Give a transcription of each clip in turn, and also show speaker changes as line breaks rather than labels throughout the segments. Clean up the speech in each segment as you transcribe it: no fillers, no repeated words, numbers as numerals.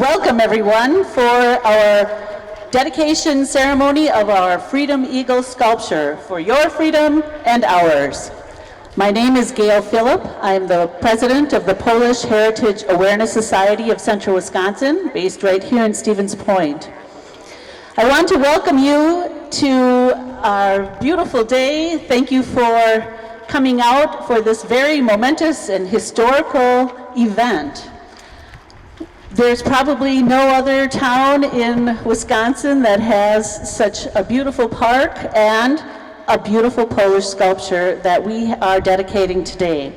welcome everyone for our dedication ceremony of our Freedom Eagle sculpture for your freedom and ours. My name is Gail Phillip. I am the president of the Polish Heritage Awareness Society of Central Wisconsin, based right here in Stevens Point. I want to welcome you to our beautiful day. Thank you for coming out for this very momentous and historical event. There's probably no other town in Wisconsin that has such a beautiful park and a beautiful Polish sculpture that we are dedicating today.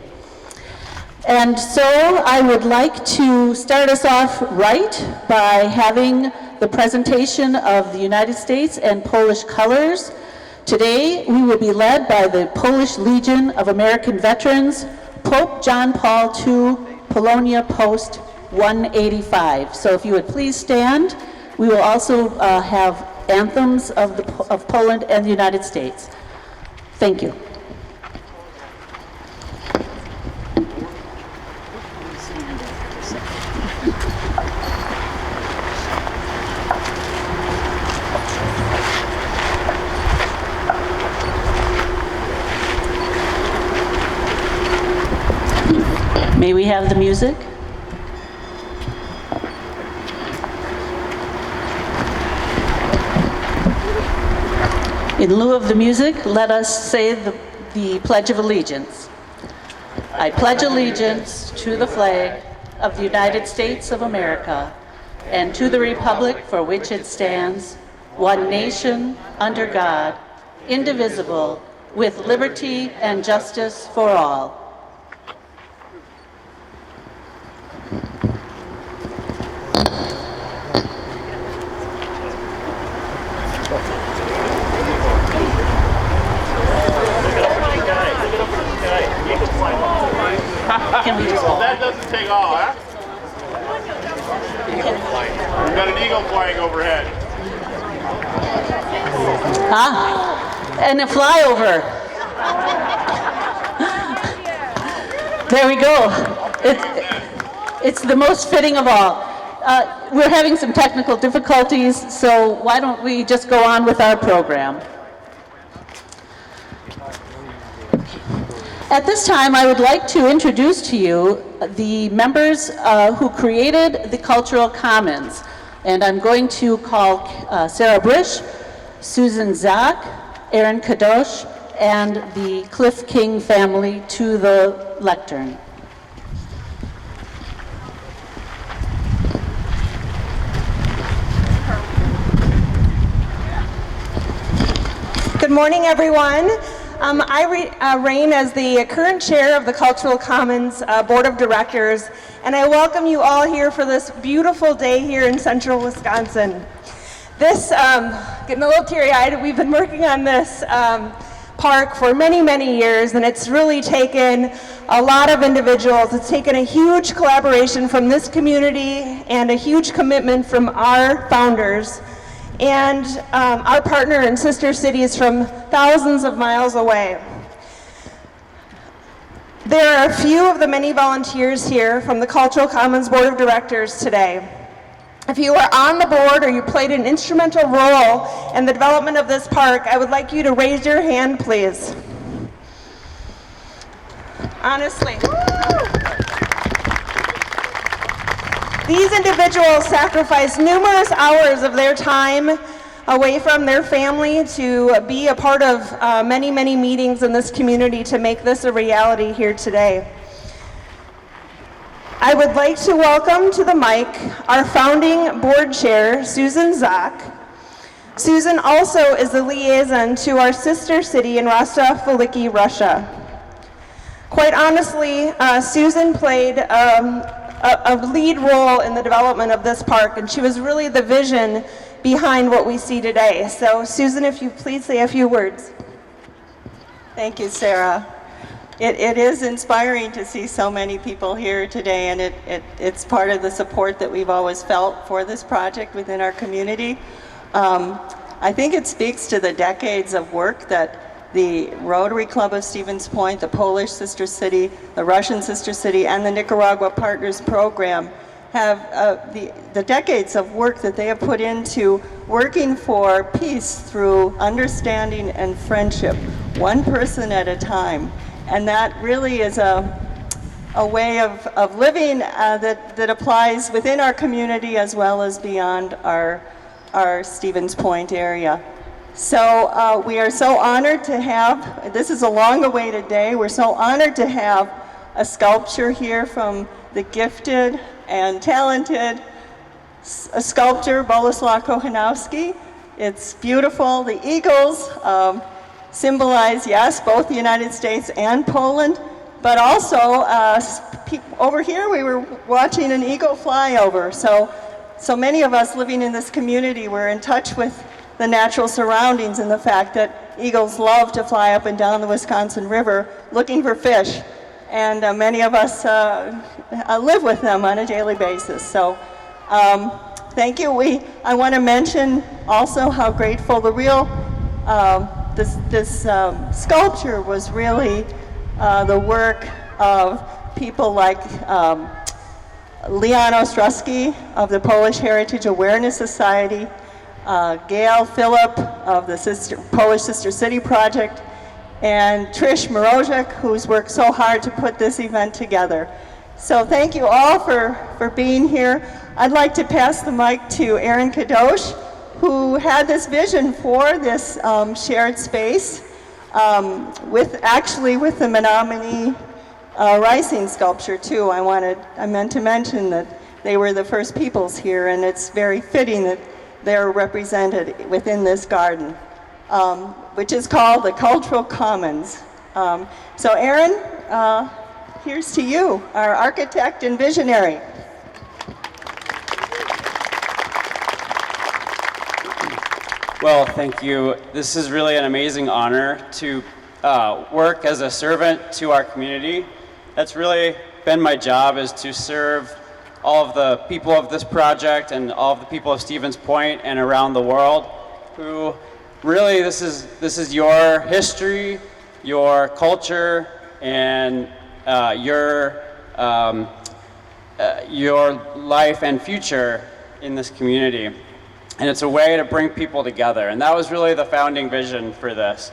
And so I would like to start us off right by having the presentation of the United States and Polish colors. Today we will be led by the Polish Legion of American Veterans, Pope John Paul II, Polonia Post 185. So if you would please stand. We will also have anthems of Poland and the United States. Thank you. May we have the music? In lieu of the music, let us say the Pledge of Allegiance. I pledge allegiance to the flag of the United States of America and to the republic for which it stands, one nation, under God, indivisible, with liberty and justice for all.
That doesn't take all, huh? We've got an eagle flying overhead.
And a flyover. There we go. It's the most fitting of all. We're having some technical difficulties, so why don't we just go on with our program. At this time, I would like to introduce to you the members who created the Cultural Commons. And I'm going to call Sarah Brish, Susan Zak, Aaron Kadosh, and the Cliff King family to the lectern.
Good morning, everyone. I reign as the current chair of the Cultural Commons Board of Directors, and I welcome you all here for this beautiful day here in central Wisconsin. This, getting a little teary-eyed, we've been working on this park for many, many years, and it's really taken a lot of individuals. It's taken a huge collaboration from this community and a huge commitment from our founders. And our partner and sister cities from thousands of miles away. There are a few of the many volunteers here from the Cultural Commons Board of Directors today. If you are on the board or you played an instrumental role in the development of this park, I would like you to raise your hand, please. Honestly. These individuals sacrificed numerous hours of their time away from their family to be a part of many, many meetings in this community to make this a reality here today. I would like to welcome to the mic our founding board chair, Susan Zak. Susan also is the liaison to our sister city in Rostov-Veliki, Russia. Quite honestly, Susan played a lead role in the development of this park, and she was really the vision behind what we see today. So Susan, if you please say a few words.
Thank you, Sarah. It is inspiring to see so many people here today, and it's part of the support that we've always felt for this project within our community. I think it speaks to the decades of work that the Rotary Club of Stevens Point, the Polish sister city, the Russian sister city, and the Nicaragua Partners Program have the decades of work that they have put into working for peace through understanding and friendship, one person at a time. And that really is a way of living that applies within our community as well as beyond our Stevens Point area. So we are so honored to have, this is a long-awaited day, we're so honored to have a sculpture here from the gifted and talented sculptor Boleslaw Kochanowski. It's beautiful. The eagles symbolize, yes, both the United States and Poland, but also over here we were watching an eagle fly over. So many of us living in this community were in touch with the natural surroundings and the fact that eagles love to fly up and down the Wisconsin River looking for fish. And many of us live with them on a daily basis. So thank you. I want to mention also how grateful this sculpture was really the work of people like Leon Ostrowski of the Polish Heritage Awareness Society, Gail Phillip of the Polish Sister City Project, and Trish Mrozek, who's worked so hard to put this event together. So thank you all for being here. I'd like to pass the mic to Aaron Kadosh, who had this vision for this shared space with the Menominee Rising sculpture too. I meant to mention that they were the first peoples here, and it's very fitting that they're represented within this garden, which is called the Cultural Commons. So Aaron, here's to you, our architect and visionary.
Well, thank you. This is really an amazing honor to work as a servant to our community. That's really been my job, is to serve all of the people of this project and all of the people of Stevens Point and around the world who really, this is your history, your culture, and your life and future in this community. And it's a way to bring people together. And that was really the founding vision for this.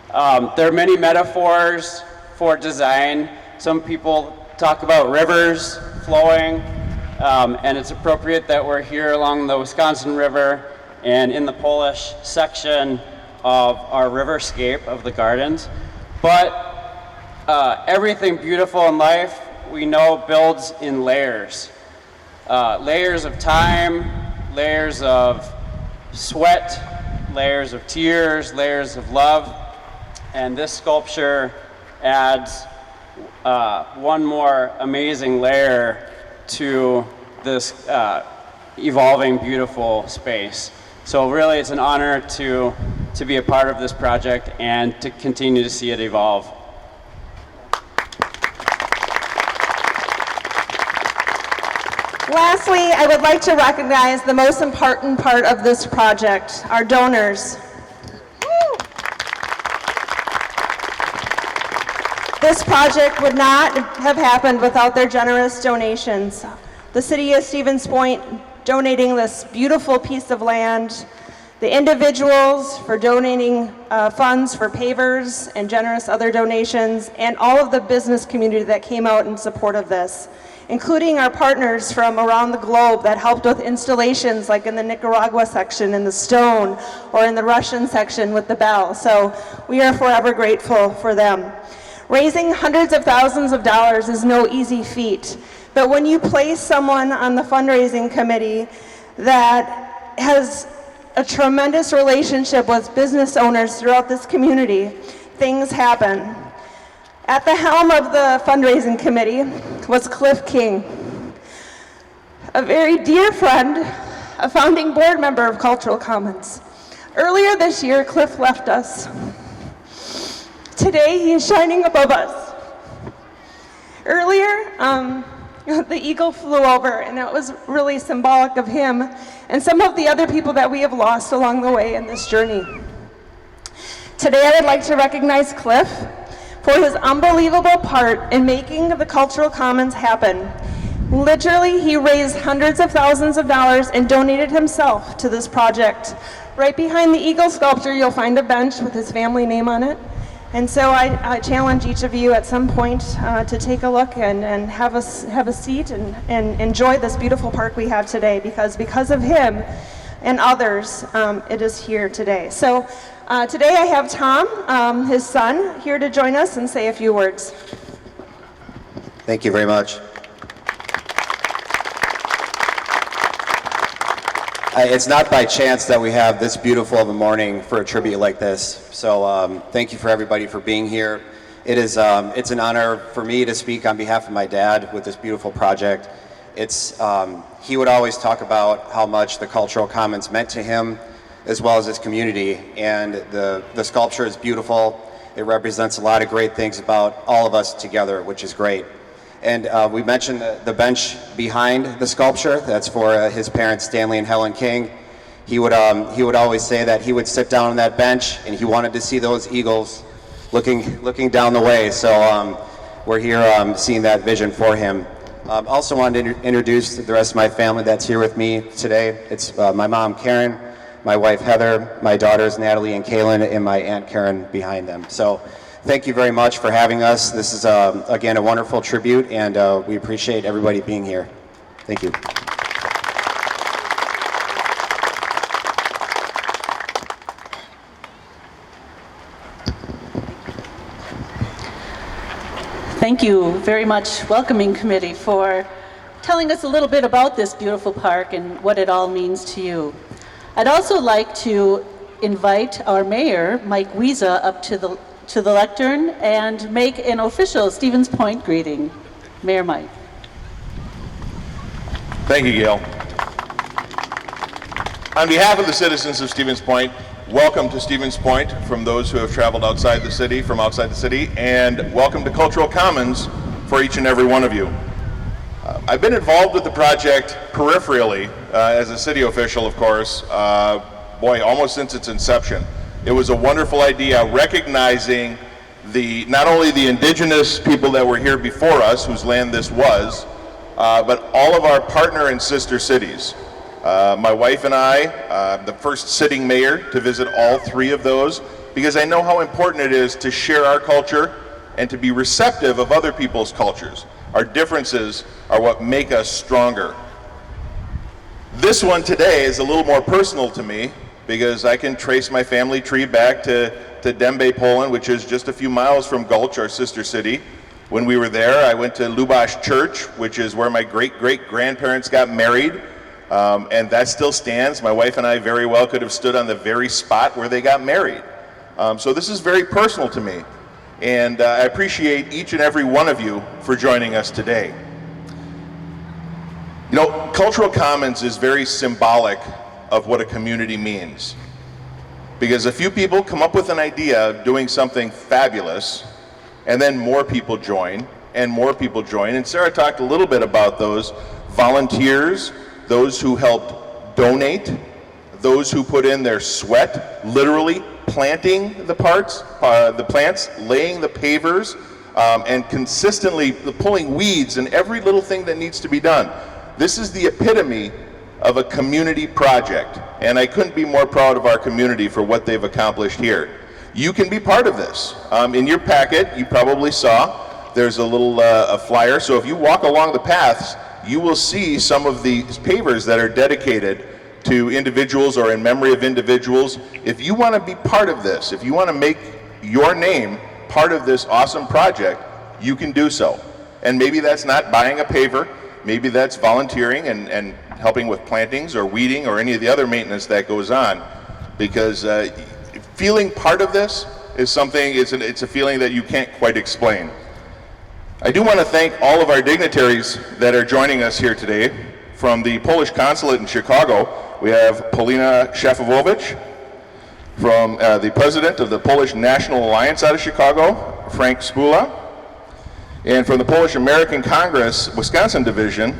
There are many metaphors for design. Some people talk about rivers flowing, and it's appropriate that we're here along the Wisconsin River and in the Polish section of our riverscape of the gardens. But everything beautiful in life, we know, builds in layers. Layers of time, layers of sweat, layers of tears, layers of love. And this sculpture adds one more amazing layer to this evolving, beautiful space. So really, it's an honor to be a part of this project and to continue to see it evolve.
Lastly, I would like to recognize the most important part of this project, our donors. This project would not have happened without their generous donations. The City of Stevens Point donating this beautiful piece of land, the individuals for donating funds for pavers and generous other donations, and all of the business community that came out in support of this, including our partners from around the globe that helped with installations like in the Nicaragua section in the stone or in the Russian section with the bell. So we are forever grateful for them. Raising hundreds of thousands of dollars is no easy feat, but when you place someone on the fundraising committee that has a tremendous relationship with business owners throughout this community, things happen. At the helm of the fundraising committee was Cliff King, a very dear friend, a founding board member of Cultural Commons. Earlier this year, Cliff left us. Today, he is shining above us. Earlier, the eagle flew over, and it was really symbolic of him and some of the other people that we have lost along the way in this journey. Today, I would like to recognize Cliff for his unbelievable part in making the Cultural Commons happen. Literally, he raised hundreds of thousands of dollars and donated himself to this project. Right behind the eagle sculpture, you'll find a bench with his family name on it. And so I challenge each of you at some point to take a look and have a seat and enjoy this beautiful park we have today, because of him and others, it is here today. So today I have Tom, his son, here to join us and say a few words.
Thank you very much. It's not by chance that we have this beautiful of a morning for a tribute like this. So thank you for everybody for being here. It's an honor for me to speak on behalf of my dad with this beautiful project. He would always talk about how much the Cultural Commons meant to him as well as his community. And the sculpture is beautiful. It represents a lot of great things about all of us together, which is great. And we mentioned the bench behind the sculpture. That's for his parents, Stanley and Helen King. He would always say that he would sit down on that bench and he wanted to see those eagles looking down the way. So we're here seeing that vision for him. Also wanted to introduce the rest of my family that's here with me today. It's my mom, Karen, my wife, Heather, my daughters, Natalie and Kaylin, and my Aunt Karen behind them. So thank you very much for having us. This is, again, a wonderful tribute, and we appreciate everybody being here. Thank you.
Thank you very much, Welcoming Committee, for telling us a little bit about this beautiful park and what it all means to you. I'd also like to invite our mayor, Mike Wiesa, up to the lectern and make an official Stevens Point greeting. Mayor Mike.
Thank you, Gail. On behalf of the citizens of Stevens Point, welcome to Stevens Point from those who have traveled outside the city, from outside the city, and welcome to Cultural Commons for each and every one of you. I've been involved with the project peripherally as a city official, of course, almost since its inception. It was a wonderful idea, recognizing not only the indigenous people that were here before us, whose land this was, but all of our partner and sister cities. My wife and I, the first sitting mayor to visit all three of those, because I know how important it is to share our culture and to be receptive of other people's cultures. Our differences are what make us stronger. This one today is a little more personal to me, because I can trace my family tree back to Dębe, Poland, which is just a few miles from Gulch, our sister city. When we were there, I went to Lubasz Church, which is where my great-great-grandparents got married, and that still stands. My wife and I very well could have stood on the very spot where they got married. So this is very personal to me, and I appreciate each and every one of you for joining us today. You know, Cultural Commons is very symbolic of what a community means. Because a few people come up with an idea of doing something fabulous, and then more people join, and more people join. And Sarah talked a little bit about those volunteers, those who helped donate, those who put in their sweat, literally planting the plants, laying the pavers, and consistently pulling weeds and every little thing that needs to be done. This is the epitome of a community project, and I couldn't be more proud of our community for what they've accomplished here. You can be part of this. In your packet, you probably saw, there's a little a flyer, so if you walk along the paths, you will see some of the pavers that are dedicated to individuals or in memory of individuals. If you want to be part of this, if you want to make your name part of this awesome project, you can do so. And maybe that's not buying a paver, maybe that's volunteering and helping with plantings or weeding or any of the other maintenance that goes on, because feeling part of this is something, it's a feeling that you can't quite explain. I do want to thank all of our dignitaries that are joining us here today. From the Polish consulate in Chicago, we have Polina Szafowicz. From the president of the Polish National Alliance out of Chicago, Frank Spula. And from the Polish American Congress, Wisconsin Division,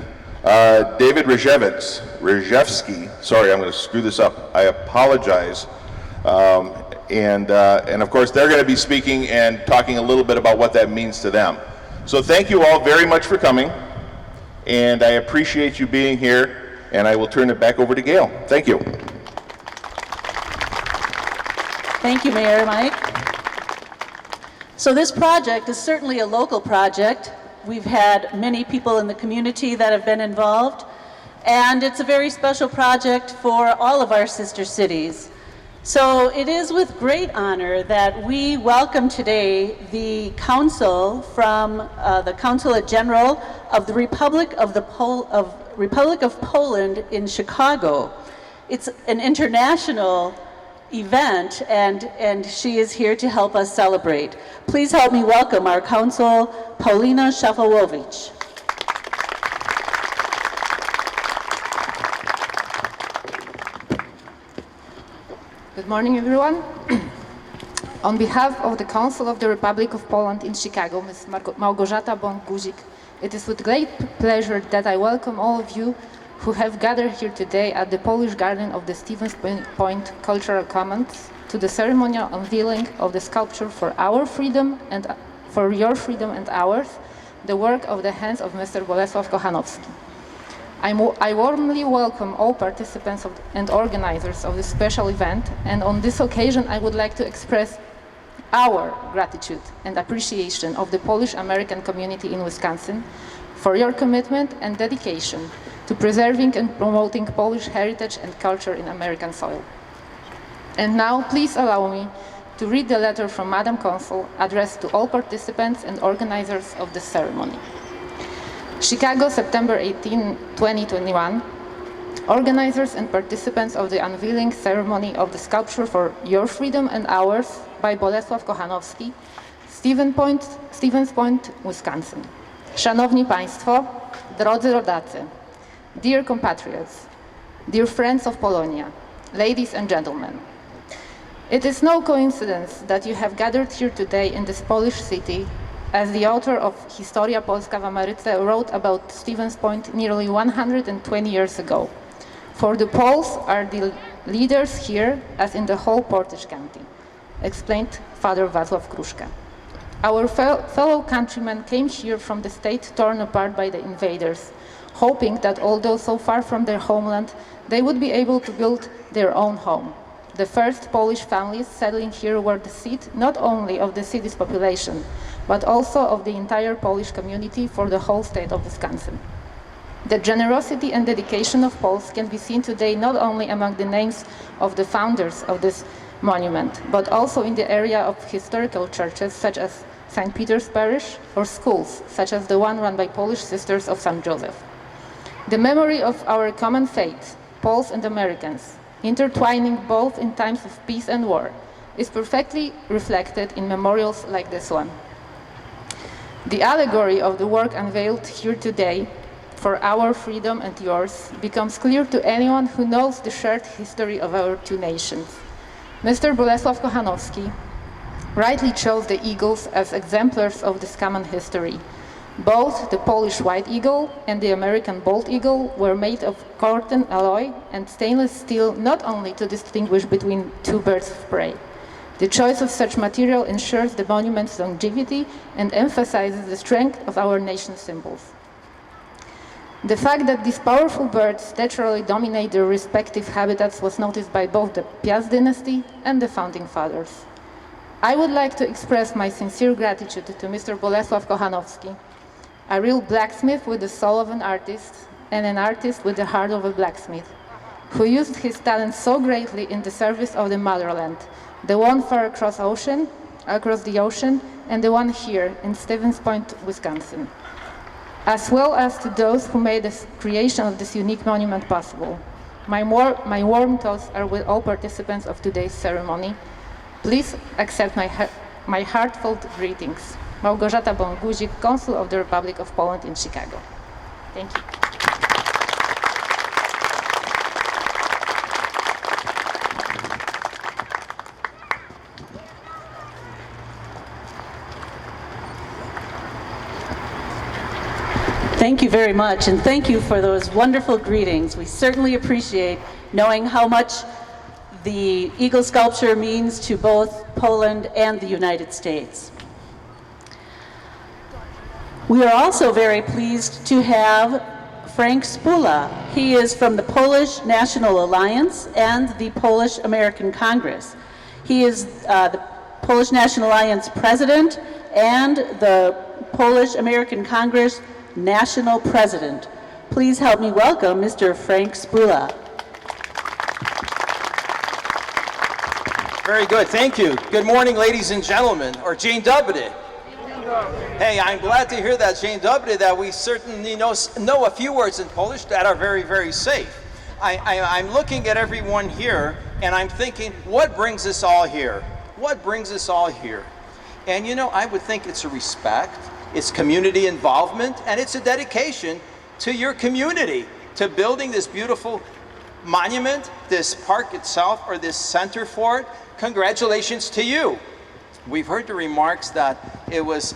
David Rejewski. Sorry, I'm going to screw this up. I apologize. And of course, they're going to be speaking and talking a little bit about what that means to them. So thank you all very much for coming. and I appreciate you being here, and I will turn it back over to Gail. Thank you.
Thank you, Mayor Mike. So this project is certainly a local project. We've had many people in the community that have been involved, and it's a very special project for all of our sister cities. So it is with great honor that we welcome today the council from the Consulate General of the Republic of Poland in Chicago. It's an international event, and she is here to help us celebrate. Please help me welcome our Consul, Paulina Szafałowicz.
Good morning, everyone. On behalf of the Council of the Republic of Poland in Chicago, Ms. Małgorzata Bąk-Guzik, it is with great pleasure that I welcome all of you who have gathered here today at the Polish Garden of the Stevens Point Cultural Commons to the ceremonial unveiling of the sculpture for our freedom and for your freedom and ours, the work of the hands of Mr. Bolesław Kochanowski. I warmly welcome all participants and organizers of this special event, and on this occasion I would like to express our gratitude and appreciation of the Polish-American community in Wisconsin for your commitment and dedication to preserving and promoting Polish heritage and culture in American soil. And now please allow me to read the letter from Madam Consul addressed to all participants and organizers of the ceremony. Chicago, September 18, 2021. Organizers and participants of the unveiling ceremony of the sculpture for Your Freedom and Ours by Bolesław Kochanowski, Stevens Point, Wisconsin. Szanowni Państwo, drodzy rodacy, dear compatriots, dear friends of Polonia, ladies and gentlemen. It is no coincidence that you have gathered here today in this Polish city, as the author of Historia Polska w Ameryce wrote about Stevens Point nearly 120 years ago. For the Poles are the leaders here, as in the whole Portage County, explained Father Wacław Kruszka. Our fellow countrymen came here from the state torn apart by the invaders, hoping that although so far from their homeland, they would be able to build their own home. The first Polish families settling here were the seat not only of the city's population, but also of the entire Polish community for the whole state of Wisconsin. The generosity and dedication of Poles can be seen today not only among the names of the founders of this monument, but also in the area of historical churches such as St. Peter's Parish, or schools such as the one run by Polish Sisters of St. Joseph. The memory of our common faith, Poles and Americans, intertwining both in times of peace and war, is perfectly reflected in memorials like this one. The allegory of the work unveiled here today, for our freedom and yours, becomes clear to anyone who knows the shared history of our two nations. Mr. Bolesław Kochanowski rightly chose the eagles as exemplars of this common history. Both the Polish white eagle and the American bald eagle were made of corten alloy and stainless steel, not only to distinguish between two birds of prey. The choice of such material ensures the monument's longevity and emphasizes the strength of our nation's symbols. The fact that these powerful birds naturally dominate their respective habitats was noticed by both the Piast dynasty and the founding fathers. I would like to express my sincere gratitude to Mr. Bolesław Kochanowski, a real blacksmith with the soul of an artist and an artist with the heart of a blacksmith, who used his talent so greatly in the service of the motherland, the one far across the ocean, and the one here in Stevens Point, Wisconsin, as well as to those who made the creation of this unique monument possible. My warm thoughts are with all participants of today's ceremony. Please accept my heartfelt greetings. Małgorzata Bąk-Guzik, Consul of the Republic of Poland in Chicago. Thank you.
Thank you very much, and thank you for those wonderful greetings. We certainly appreciate knowing how much the eagle sculpture means to both Poland and the United States. We are also very pleased to have Frank Spula. He is from the Polish National Alliance and the Polish American Congress. He is the Polish National Alliance President and the Polish American Congress National President. Please help me welcome Mr. Frank Spula.
Very good, thank you. Good morning, ladies and gentlemen, or Jane Dobry. Hey, I'm glad to hear that, Jane Dobry, that we certainly know a few words in Polish that are very, very safe. I'm looking at everyone here, and I'm thinking, what brings us all here? What brings us all here? And you know, I would think it's a respect, it's community involvement, and it's a dedication to your community, to building this beautiful monument, this park itself, or this center for it. Congratulations to you. We've heard the remarks that it was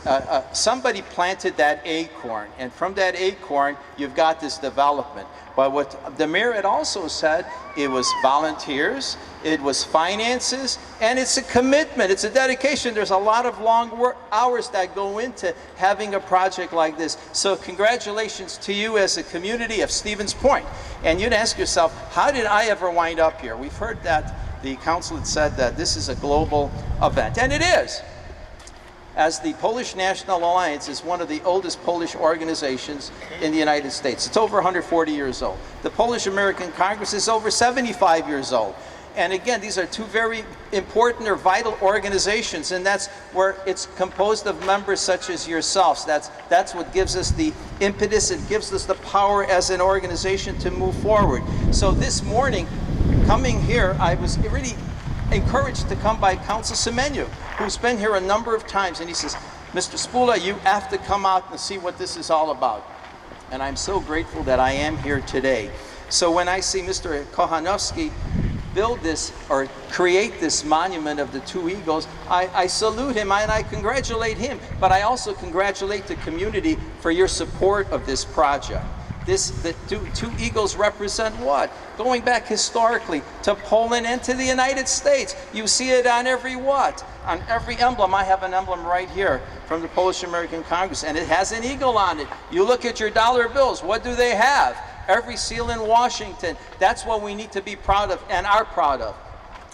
somebody planted that acorn, and from that acorn, you've got this development. But what the mayor had also said, it was volunteers, it was finances, and it's a commitment, it's a dedication. There's a lot of long hours that go into having a project like this. So congratulations to you as a community of Stevens Point. And you'd ask yourself, how did I ever wind up here? We've heard that the council had said that this is a global event, and it is. As the Polish National Alliance is one of the oldest Polish organizations in the United States. It's over 140 years old. The Polish American Congress is over 75 years old. And again, these are two very important or vital organizations, and that's where it's composed of members such as yourselves. That's what gives us the impetus, it gives us the power as an organization to move forward. So this morning, coming here, I was really encouraged to come by Council Semeniu, who's been here a number of times, and he says, Mr. Spula, you have to come out and see what this is all about. And I'm so grateful that I am here today. So when I see Mr. Kochanowski build this or create this monument of the two eagles, I salute him and I congratulate him, but I also congratulate the community for your support of this project. The two eagles represent what? Going back historically to Poland and to the United States. You see it on every what? On every emblem. I have an emblem right here from the Polish American Congress, and it has an eagle on it. You look at your dollar bills, what do they have? Every seal in Washington. That's what we need to be proud of and are proud of.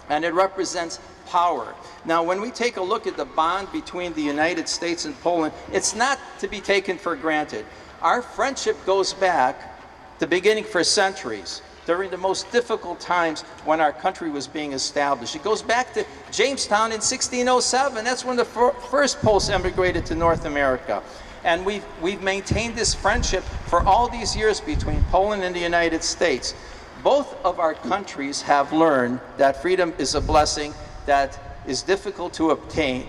And it represents power. Now, when we take a look at the bond between the United States and Poland, it's not to be taken for granted. Our friendship goes back, the beginning for centuries, during the most difficult times when our country was being established. It goes back to Jamestown in 1607. That's when the first Poles emigrated to North America. And we've maintained this friendship for all these years between Poland and the United States. Both of our countries have learned that freedom is a blessing that is difficult to obtain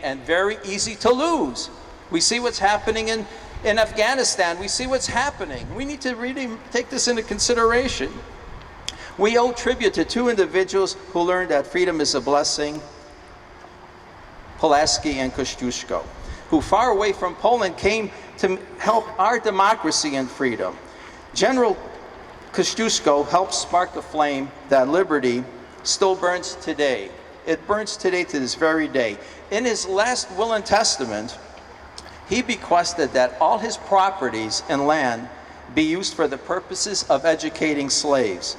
and very easy to lose. We see what's happening in Afghanistan. We see what's happening. We need to really take this into consideration. We owe tribute to two individuals who learned that freedom is a blessing, Pulaski and Kościuszko, who far away from Poland came to help our democracy and freedom. General Kościuszko helped spark the flame that liberty still burns today. It burns today to this very day. In his last will and testament, he bequested that all his properties and land be used for the purposes of educating slaves,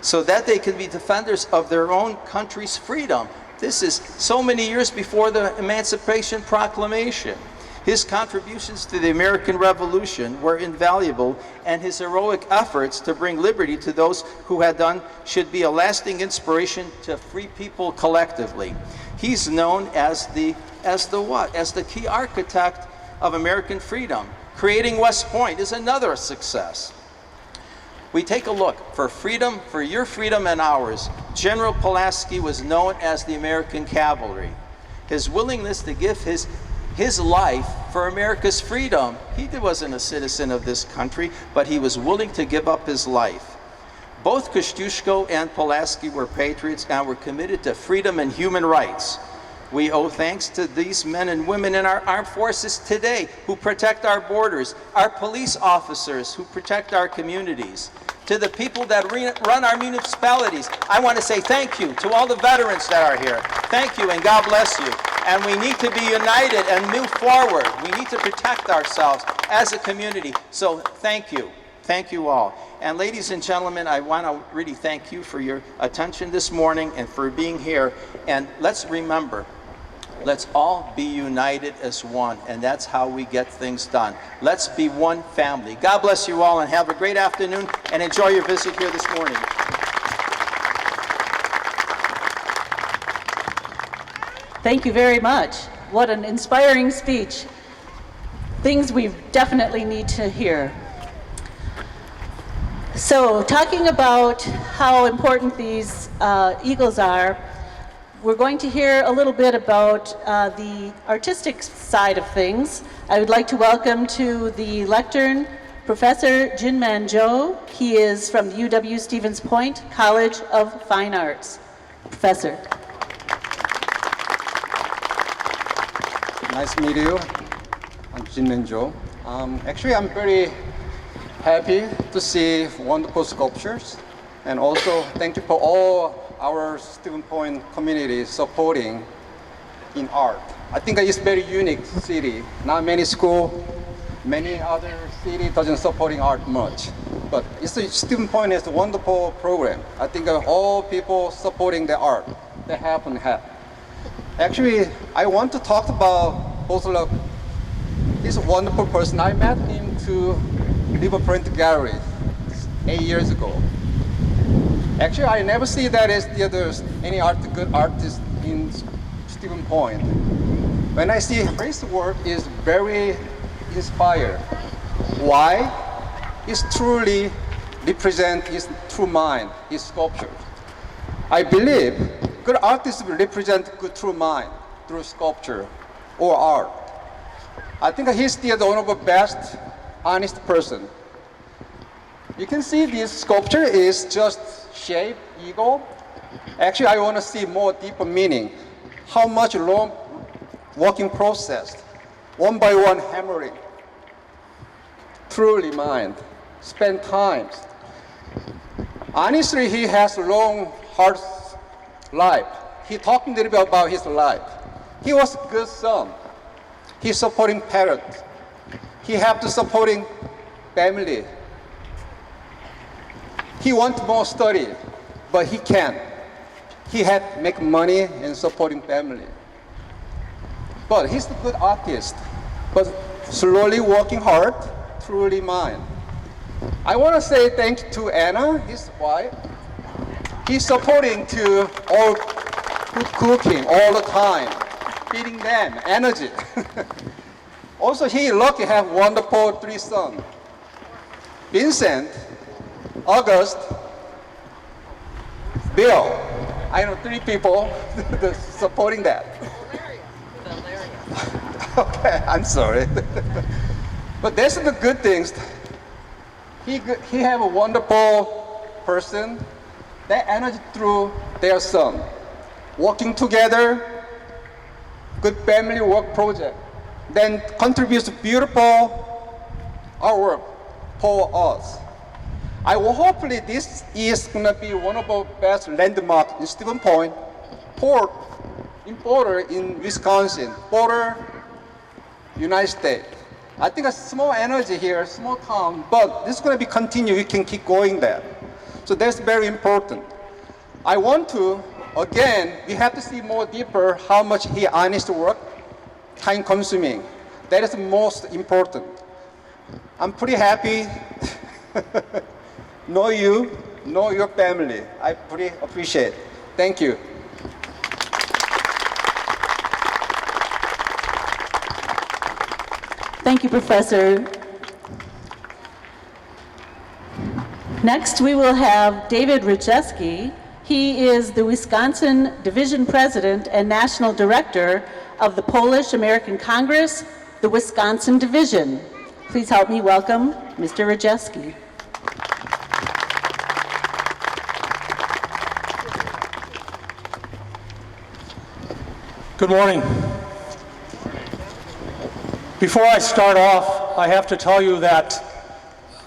so that they can be defenders of their own country's freedom. This is so many years before the Emancipation Proclamation. His contributions to the American Revolution were invaluable, and his heroic efforts to bring liberty to those who had done should be a lasting inspiration to free people collectively. He's known as the key architect of American freedom. Creating West Point is another success. We take a look for freedom, for your freedom and ours. General Pulaski was known as the American Cavalry. His willingness to give his life for America's freedom. He wasn't a citizen of this country, but he was willing to give up his life. Both Kościuszko and Pulaski were patriots and were committed to freedom and human rights. We owe thanks to these men and women in our armed forces today who protect our borders, our police officers who protect our communities, to the people that run our municipalities. I want to say thank you to all the veterans that are here. Thank you and God bless you. And we need to be united and move forward. We need to protect ourselves as a community. So thank you. Thank you all. And ladies and gentlemen, I want to really thank you for your attention this morning and for being here. And let's remember, let's all be united as one, and that's how we get things done. Let's be one family. God bless you all, and have a great afternoon, and enjoy your visit here this morning.
Thank you very much. What an inspiring speech. Things we definitely need to hear. So, talking about how important these eagles are, we're going to hear a little bit about the artistic side of things. I would like to welcome to the lectern Professor Jin-Man Jo. He is from the UW-Stevens Point College of Fine Arts. Professor.
Nice to meet you. I'm Jin-Man Jo. Actually, I'm very happy to see wonderful sculptures, and also thank you for all our Stevens Point community supporting in art. I think it's very unique city. Not many school, many other city doesn't supporting art much, but Stevens Point is a wonderful program. I think all people supporting the art they happen to have. Actually, I want to talk about Bozlak. He's a wonderful person. I met him to Riverfront Gallery 8 years ago. Actually, I never see that as there's any good artist in Stevens Point. When I see his work, is very inspired. Why? It's truly represent his true mind, his sculpture. I believe good artists will represent good true mind through sculpture or art. I think he's one of the best honest person. You can see this sculpture is just shape, eagle. Actually, I want to see more deeper meaning. How much long working process, one by one hammering. Truly mind, spend time. Honestly, he has a long, hard life. He talking a little bit about his life. He was a good son. He's supporting parents. He have to supporting family. He wants more study, but he can't. He had to make money and supporting family. But he's a good artist, but slowly working hard, truly mine. I want to say thank you to Anna, his wife. He's supporting to all good cooking all the time, feeding them energy. Also, he lucky have wonderful 3 sons. Vincent, August, Bill. I know 3 people supporting that. Okay, I'm sorry. But that's the good things. He have a wonderful person, that energy through their son. Working together, good family work project. Then contributes beautiful artwork for us. I will hopefully this is gonna be one of the best landmarks in Stevens Point, port in border in Wisconsin, border United States. I think a small energy here, small town, but this is gonna be continued. We can keep going there. So that's very important. I want to, again, we have to see more deeper how much he honest work, time consuming. That is the most important. I'm pretty happy. Know you, know your family. I pretty appreciate it. Thank you.
Thank you, Professor. Next, we will have David Rajewski. He is the Wisconsin Division President and National Director of the Polish American Congress, the Wisconsin Division. Please help me welcome Mr. Rajewski.
Good morning. Before I start off, I have to tell you that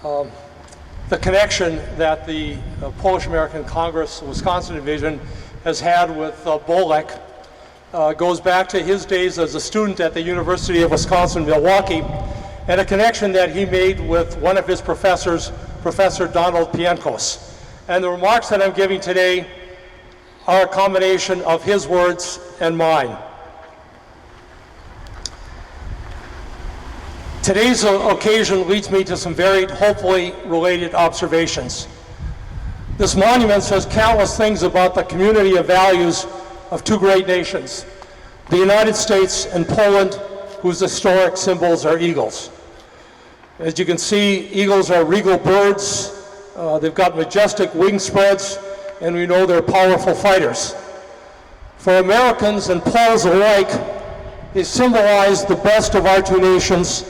the connection that the Polish American Congress Wisconsin Division has had with BOLEC goes back to his days as a student at the University of Wisconsin-Milwaukee, and a connection that he made with one of his professors, Professor Donald Piankos. And the remarks that I'm giving today are a combination of his words and mine. Today's occasion leads me to some very hopefully related observations. This monument says countless things about the community of values of two great nations, the United States and Poland, whose historic symbols are eagles. As you can see, eagles are regal birds. They've got majestic wing spreads, and we know they're powerful fighters. For Americans and Poles alike, they symbolize the best of our two nations,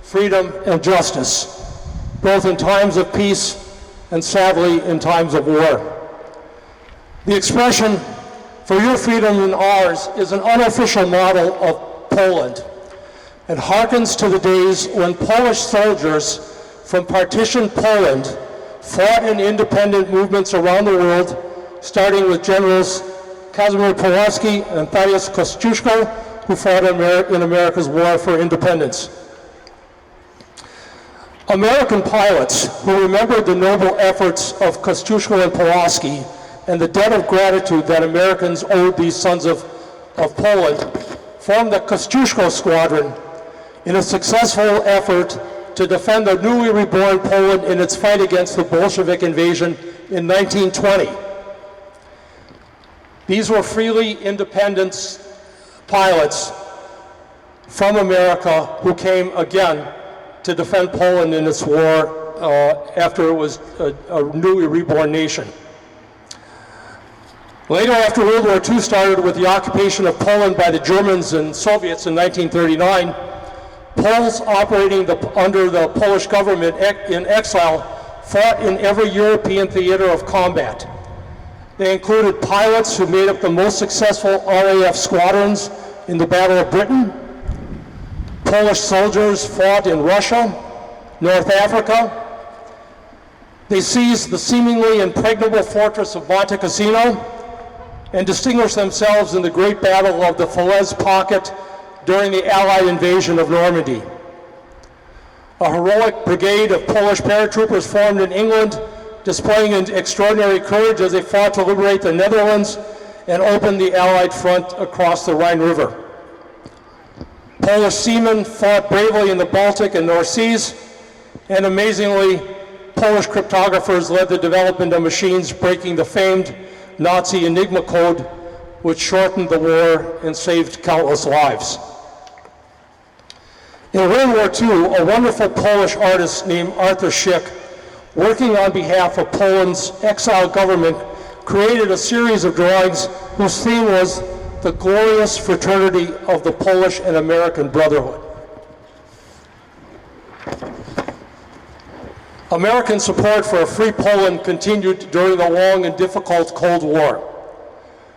freedom and justice, both in times of peace and sadly in times of war. The expression, "for your freedom and ours," is an unofficial model of Poland and harkens to the days when Polish soldiers from partitioned Poland fought in independent movements around the world, starting with Generals Kazimierz Pulaski and Tadeusz Kościuszko, who fought in America's war for independence. American pilots who remembered the noble efforts of Kościuszko and Pulaski and the debt of gratitude that Americans owed these sons of Poland formed the Kościuszko Squadron in a successful effort to defend the newly reborn Poland in its fight against the Bolshevik invasion in 1920. These were freely independent pilots from America who came again to defend Poland in its war after it was a newly reborn nation. Later, after World War II started with the occupation of Poland by the Germans and Soviets in 1939, Poles operating under the Polish government in exile fought in every European theater of combat. They included pilots who made up the most successful RAF squadrons in the Battle of Britain. Polish soldiers fought in Russia, North Africa. They seized the seemingly impregnable fortress of Monte Cassino and distinguished themselves in the great battle of the Falaise Pocket during the Allied invasion of Normandy. A heroic brigade of Polish paratroopers formed in England, displaying an extraordinary courage as they fought to liberate the Netherlands and open the Allied front across the Rhine River. Polish seamen fought bravely in the Baltic and North Seas, and amazingly, Polish cryptographers led the development of machines breaking the famed Nazi Enigma code, which shortened the war and saved countless lives. In World War II, a wonderful Polish artist named Arthur Szyk, working on behalf of Poland's exiled government, created a series of drawings whose theme was the glorious fraternity of the Polish and American brotherhood. American support for a free Poland continued during the long and difficult Cold War.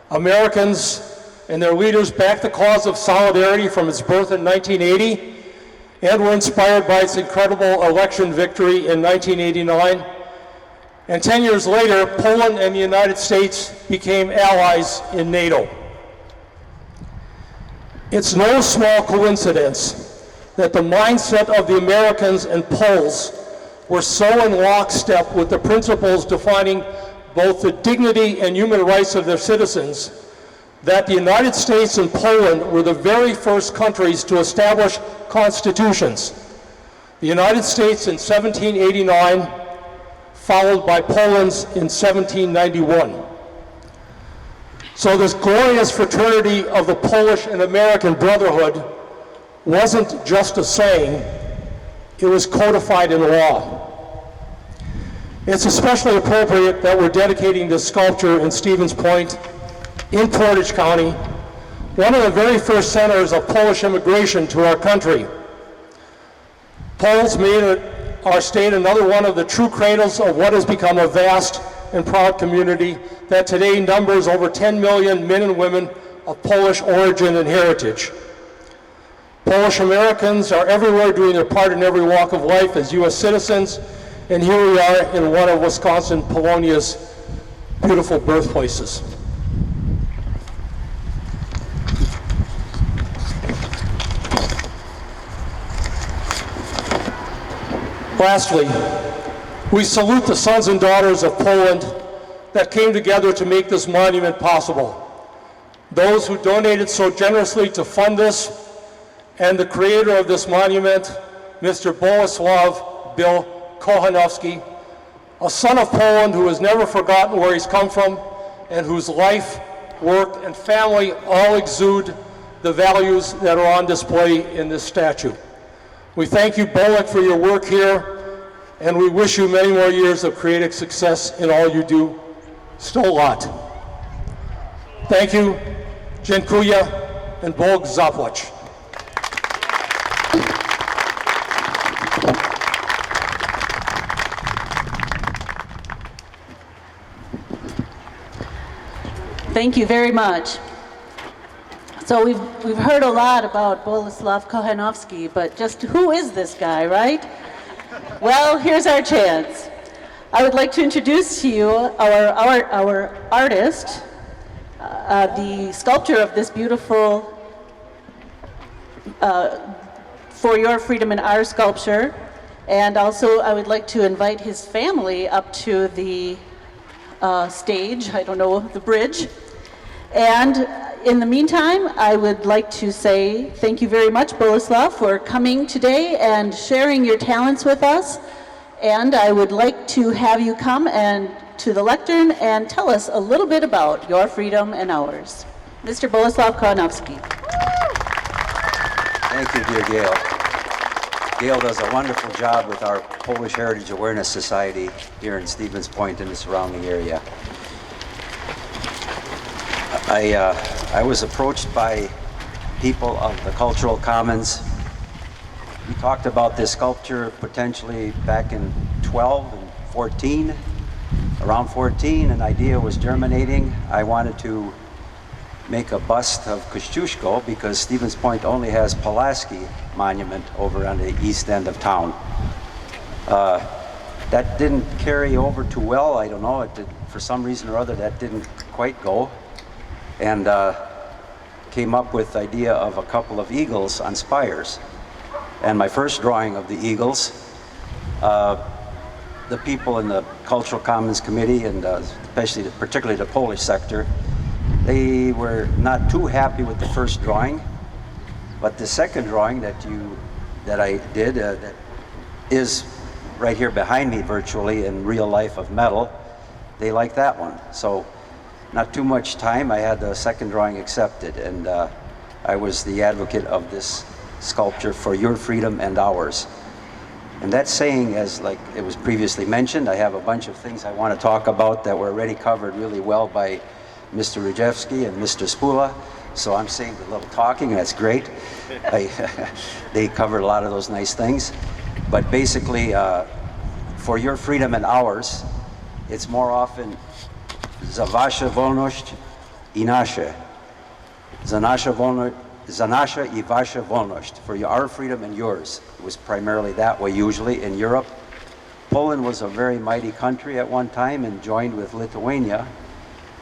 Americans and their leaders backed the cause of solidarity from its birth in 1980 and were inspired by its incredible election victory in 1989. And 10 years later, Poland and the United States became allies in NATO. It's no small coincidence that the mindset of the Americans and Poles were so in lockstep with the principles defining both the dignity and human rights of their citizens that the United States and Poland were the very first countries to establish constitutions. The United States in 1789, followed by Poland's in 1791. So this glorious fraternity of the Polish and American brotherhood wasn't just a saying, it was codified in law. It's especially appropriate that we're dedicating this sculpture in Stevens Point in Portage County, one of the very first centers of Polish immigration to our country. Poles made our state another one of the true cradles of what has become a vast and proud community that today numbers over 10 million men and women of Polish origin and heritage. Polish Americans are everywhere doing their part in every walk of life as U.S. citizens, and here we are in one of Wisconsin Polonia's beautiful birthplaces. Lastly, we salute the sons and daughters of Poland that came together to make this monument possible. Those who donated so generously to fund this, and the creator of this monument, Mr. Bolesław Bill Kochanowski, a son of Poland who has never forgotten where he's come from and whose life, work, and family all exude the values that are on display in this statue. We thank you, Bolek, for your work here, and we wish you many more years of creative success in all you do. Sto lat. Thank you, dziękuję, and Bog zapłać.
Thank you very much. So we've heard a lot about Bolesław Kochanowski, but just who is this guy, right? Well, here's our chance. I would like to introduce to you our artist, the sculptor of this beautiful For Your Freedom and Our sculpture, and also I would like to invite his family up to the stage, I don't know, the bridge. And in the meantime, I would like to say thank you very much, Bolesław, for coming today and sharing your talents with us. And I would like to have you come and to the lectern and tell us a little bit about your freedom and ours. Mr. Bolesław Kochanowski.
Thank you, dear Gail. Gail does a wonderful job with our Polish Heritage Awareness Society here in Stevens Point and the surrounding area. I was approached by people of the Cultural Commons. We talked about this sculpture potentially back in 12 and 14. Around 14, an idea was germinating. I wanted to make a bust of Kościuszko because Stevens Point only has Pulaski Monument over on the east end of town. That didn't carry over too well. I don't know, it did, for some reason or other that didn't quite go. And came up with the idea of a couple of eagles on spires. And my first drawing of the eagles, the people in the Cultural Commons Committee, and particularly the Polish sector, they were not too happy with the first drawing, but the second drawing that I did, that is right here behind me virtually in real life of metal, they liked that one. So not too much time, I had the second drawing accepted, and I was the advocate of this sculpture for your freedom and ours. And that saying, as like it was previously mentioned, I have a bunch of things I want to talk about that were already covered really well by Mr. Rajewski and Mr. Spula, so I'm saying a little talking, that's great. They covered a lot of those nice things. But basically, for your freedom and ours, it's more often za wasza wolność I nasze. Za nasza I wasza wolność. For our freedom and yours. It was primarily that way usually in Europe. Poland was a very mighty country at one time and joined with Lithuania,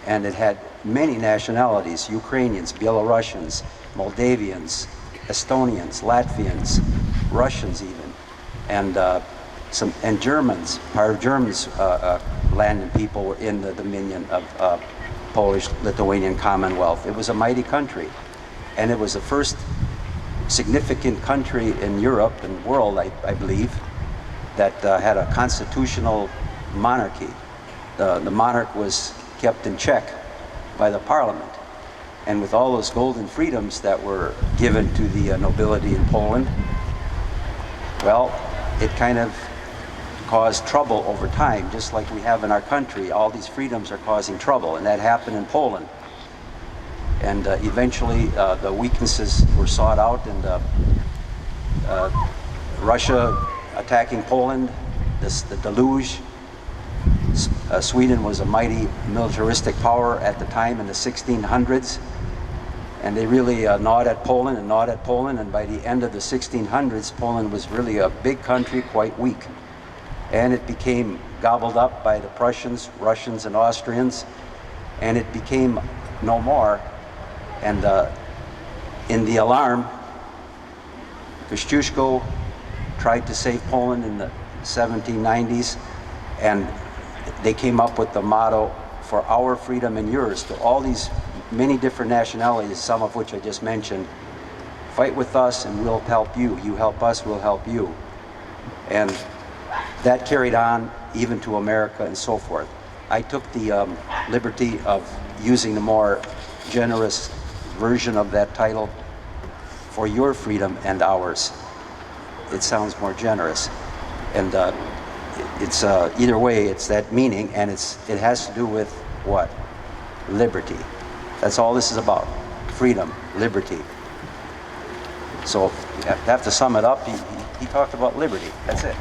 and it had many nationalities: Ukrainians, Belarusians, Moldavians, Estonians, Latvians, Russians even, and Germans. Part of Germans' land and people were in the dominion of Polish-Lithuanian Commonwealth. It was a mighty country, and it was the first significant country in Europe and world, I believe, that had a constitutional monarchy. The monarch was kept in check by the parliament. And with all those golden freedoms that were given to the nobility in Poland, well, it kind of caused trouble over time, just like we have in our country. All these freedoms are causing trouble, and that happened in Poland. And eventually the weaknesses were sought out, and Russia attacking Poland, the deluge. Sweden was a mighty militaristic power at the time in the 1600s, and they really gnawed at Poland, and by the end of the 1600s, Poland was really a big country, quite weak. And it became gobbled up by the Prussians, Russians, and Austrians, and it became no more. And in the alarm, Kościuszko tried to save Poland in the 1790s, and they came up with the motto, "For our freedom and yours," to all these many different nationalities, some of which I just mentioned. Fight with us and we'll help you. You help us, we'll help you. And that carried on even to America and so forth. I took the liberty of using the more generous version of that title, "For your freedom and ours." It sounds more generous. And it's either way, it's that meaning, and it has to do with what? Liberty. That's all this is about. Freedom, liberty. So you have to sum it up. He talked about liberty. That's it.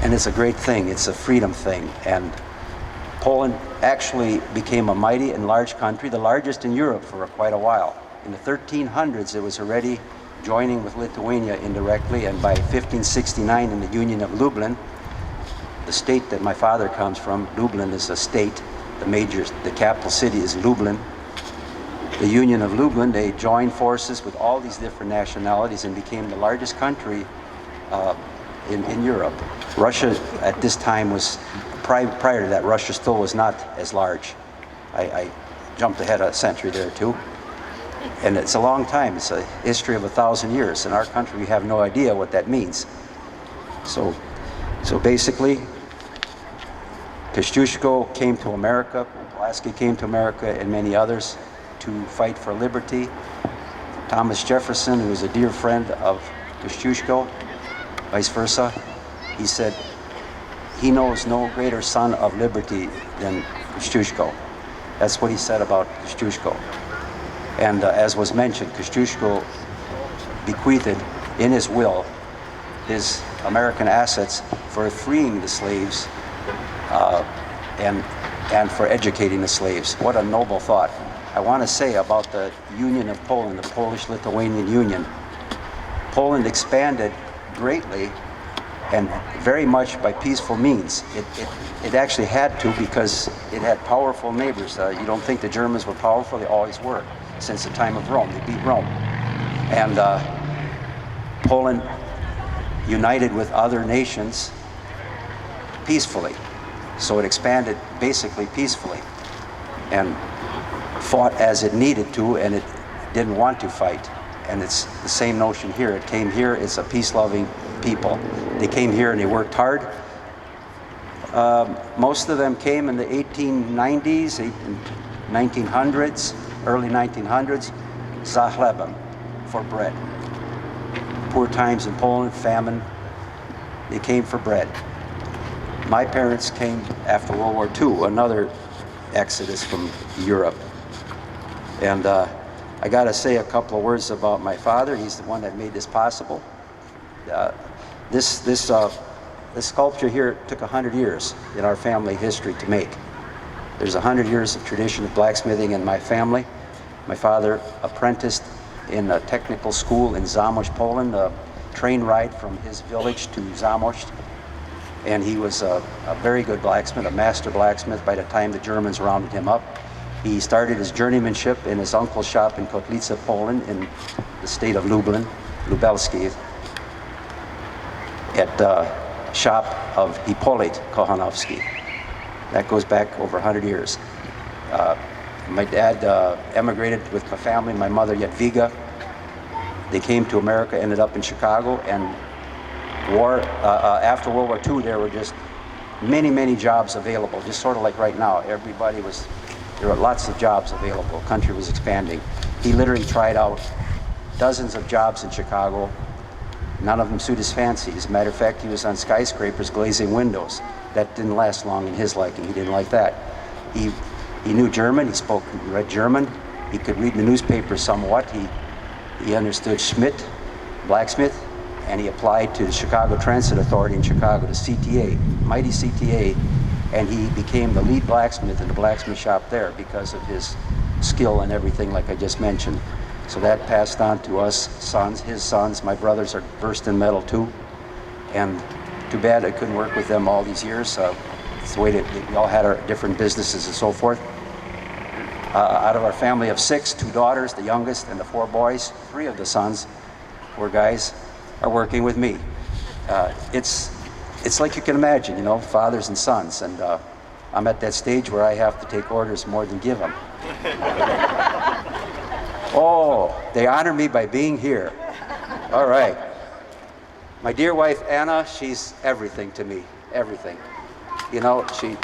And it's a great thing. It's a freedom thing. And Poland actually became a mighty and large country, the largest in Europe for quite a while. In the 1300s, it was already joining with Lithuania indirectly, and by 1569 in the Union of Lublin, the state that my father comes from, Lublin is a state, the capital city is Lublin. The Union of Lublin, they joined forces with all these different nationalities and became the largest country in Europe. Russia at this time was, prior to that, Russia still was not as large. I jumped ahead a century there too. And it's a long time. It's a history of 1,000 years. In our country, we have no idea what that means. So basically, Kosciuszko came to America, Pulaski came to America, and many others to fight for liberty. Thomas Jefferson, who was a dear friend of Kosciuszko, vice versa, he said he knows no greater son of liberty than Kosciuszko. That's what he said about Kosciuszko. And as was mentioned, Kosciuszko bequeathed in his will his American assets for freeing the slaves and for educating the slaves. What a noble thought. I want to say about the Union of Poland, the Polish-Lithuanian Union. Poland expanded greatly and very much by peaceful means. It actually had to, because it had powerful neighbors. You don't think the Germans were powerful? They always were. Since the time of Rome, they beat Rome. And Poland united with other nations peacefully. So it expanded basically peacefully and fought as it needed to, and it didn't want to fight. And it's the same notion here. It came here, it's a peace-loving people. They came here and they worked hard. Most of them came in the 1890s, 1900s, early 1900s, za chlebem, for bread. Poor times in Poland, famine, they came for bread. My parents came after World War II, another exodus from Europe. And I got to say a couple of words about my father. He's the one that made this possible. This sculpture here took 100 years in our family history to make. There's 100 years of tradition of blacksmithing in my family. My father apprenticed in a technical school in Zamość, Poland, a train ride from his village to Zamość. And he was a very good blacksmith, a master blacksmith by the time the Germans rounded him up. He started his journeymanship in his uncle's shop in Kotlice, Poland, in the state of Lublin, Lubelski, at the shop of Hippolyt Kochanowski. That goes back over 100 years. My dad emigrated with my family, my mother Jadwiga. They came to America, ended up in Chicago, and after World War II, there were just many jobs available, just sort of like right now. There were lots of jobs available. The country was expanding. He literally tried out dozens of jobs in Chicago. None of them suited his fancy. As a matter of fact, he was on skyscrapers glazing windows. That didn't last long in his liking. He didn't like that. He knew German. He read German. He could read the newspaper somewhat. He understood Schmidt, blacksmith, and he applied to the Chicago Transit Authority in Chicago, the CTA, mighty CTA, and he became the lead blacksmith in the blacksmith shop there because of his skill and everything, like I just mentioned. So that passed on to us sons, his sons. My brothers are versed in metal too, and too bad I couldn't work with them all these years. It's the way that we all had our different businesses and so forth. Out of our family of 6, 2 daughters, the youngest, and the 4 boys, 3 of the sons, 4 guys, are working with me. It's it's like you can imagine, you know, fathers and sons, and I'm at that stage where I have to take orders more than give them. Oh, they honor me by being here. All right. My dear wife, Anna, she's everything to me, everything. You know, when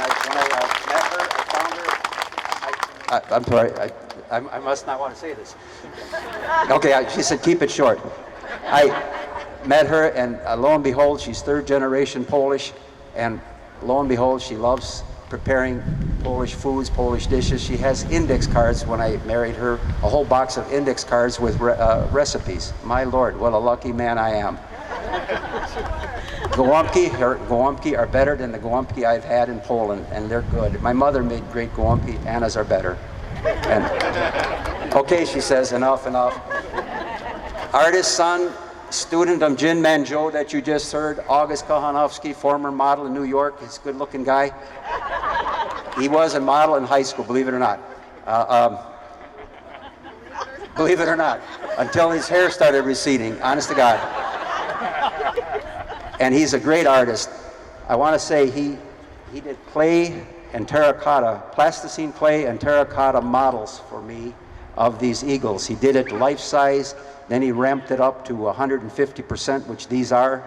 I met her, I found her, I'm sorry, I must not want to say this. Okay, she said, keep it short. I met her, and lo and behold, she's third generation Polish, and lo and behold, she loves preparing Polish foods, Polish dishes. She has index cards when I married her, a whole box of index cards with recipes. My Lord, what a lucky man I am. Gołąbki are better than the gołąbki I've had in Poland, and they're good. My mother made great gołąbki. Anna's are better. And, okay, she says, enough. Artist son, student of Jin Manjo that you just heard, August Kohanowski, former model in New York. He's a good-looking guy. He was a model in high school, believe it or not. Believe it or not, until his hair started receding, honest to God. And he's a great artist. I want to say he did clay and terracotta, plasticine clay and terracotta models for me of these eagles. He did it life-size, then he ramped it up to 150%, which these are.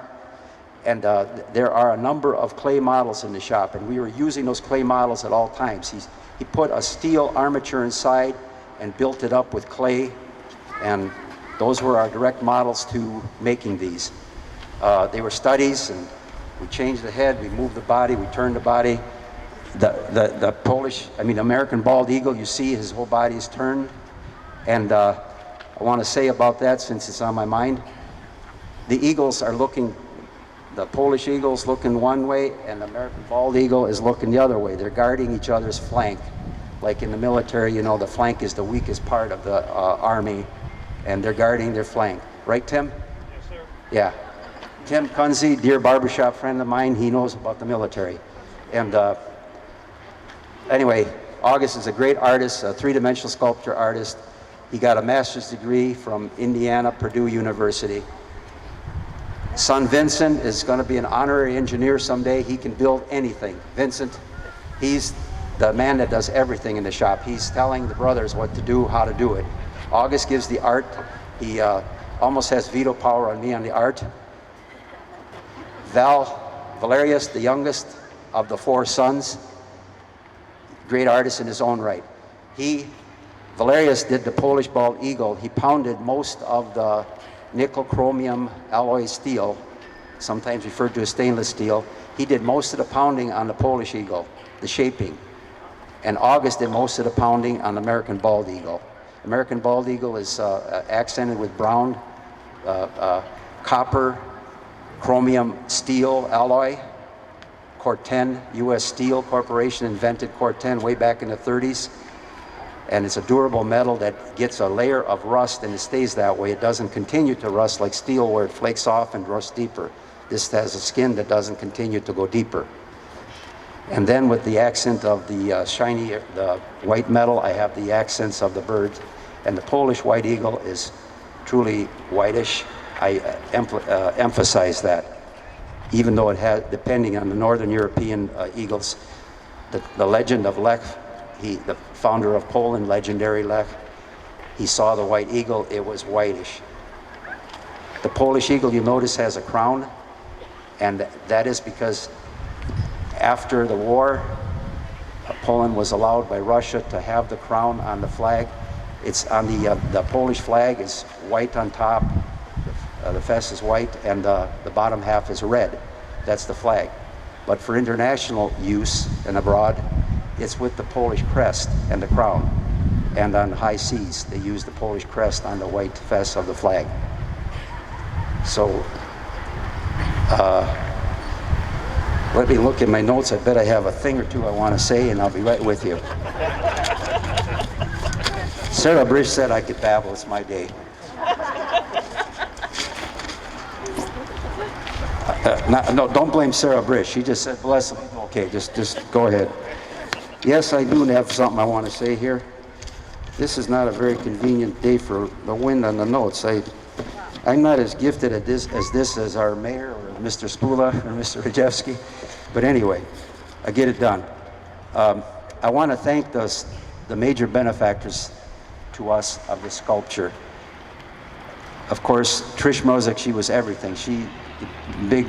And there are a number of clay models in the shop, and we were using those clay models at all times. He put a steel armature inside and built it up with clay, and those were our direct models to making these. They were studies, and we changed the head, we moved the body, we turned the body. The American bald eagle, you see his whole body is turned. And I want to say about that, since it's on my mind, the eagles are looking, the Polish eagle's looking one way, and the American bald eagle is looking the other way. They're guarding each other's flank. Like in the military, you know, the flank is the weakest part of the army, and they're guarding their flank. Right, Tim?
Yes, sir.
Yeah. Tim Kunze, dear barbershop friend of mine, he knows about the military. And anyway, August is a great artist, a three-dimensional sculpture artist. He got a master's degree from Indiana, Purdue University. Son Vincent is going to be an honorary engineer someday. He can build anything. Vincent, he's the man that does everything in the shop. He's telling the brothers what to do, how to do it. August gives the art. He almost has veto power on me on the art. Valerius, the youngest of the four sons, great artist in his own right. Valerius did the Polish bald eagle. He pounded most of the nickel chromium alloy steel, sometimes referred to as stainless steel. He did most of the pounding on the Polish eagle, the shaping. And August did most of the pounding on the American bald eagle. American bald eagle is accented with brown, copper, chromium steel alloy. Corten, U.S. Steel Corporation invented Corten way back in the 30s. And it's a durable metal that gets a layer of rust, and it stays that way. It doesn't continue to rust like steel where it flakes off and rusts deeper. This has a skin that doesn't continue to go deeper. And then with the accent of the shiny, the white metal, I have the accents of the birds. And the Polish white eagle is truly whitish. I emphasize that. Even though it has, depending on the Northern European eagles, the legend of Lech, the founder of Poland, legendary Lech, he saw the white eagle, it was whitish. The Polish eagle, you notice, has a crown, and that is because after the war, Poland was allowed by Russia to have the crown on the flag. It's on the Polish flag is white on top, the fess is white, and the bottom half is red. That's the flag. But for international use and abroad, it's with the Polish crest and the crown. And on high seas, they use the Polish crest on the white fess of the flag. So, let me look at my notes. I bet I have a thing or two I want to say, and I'll be right with you. Sarah Brish said I could babble. It's my day. No, don't blame Sarah Brish. She just said, bless him. Okay, just go ahead. Yes, I do have something I want to say here. This is not a very convenient day for the wind on the notes. I'm not as gifted at this as our mayor or Mr. Spula or Mr. Rajewski, but anyway, I get it done. I want to thank the major benefactors to us of the sculpture. Of course, Trish Mozek, she was everything. She, the big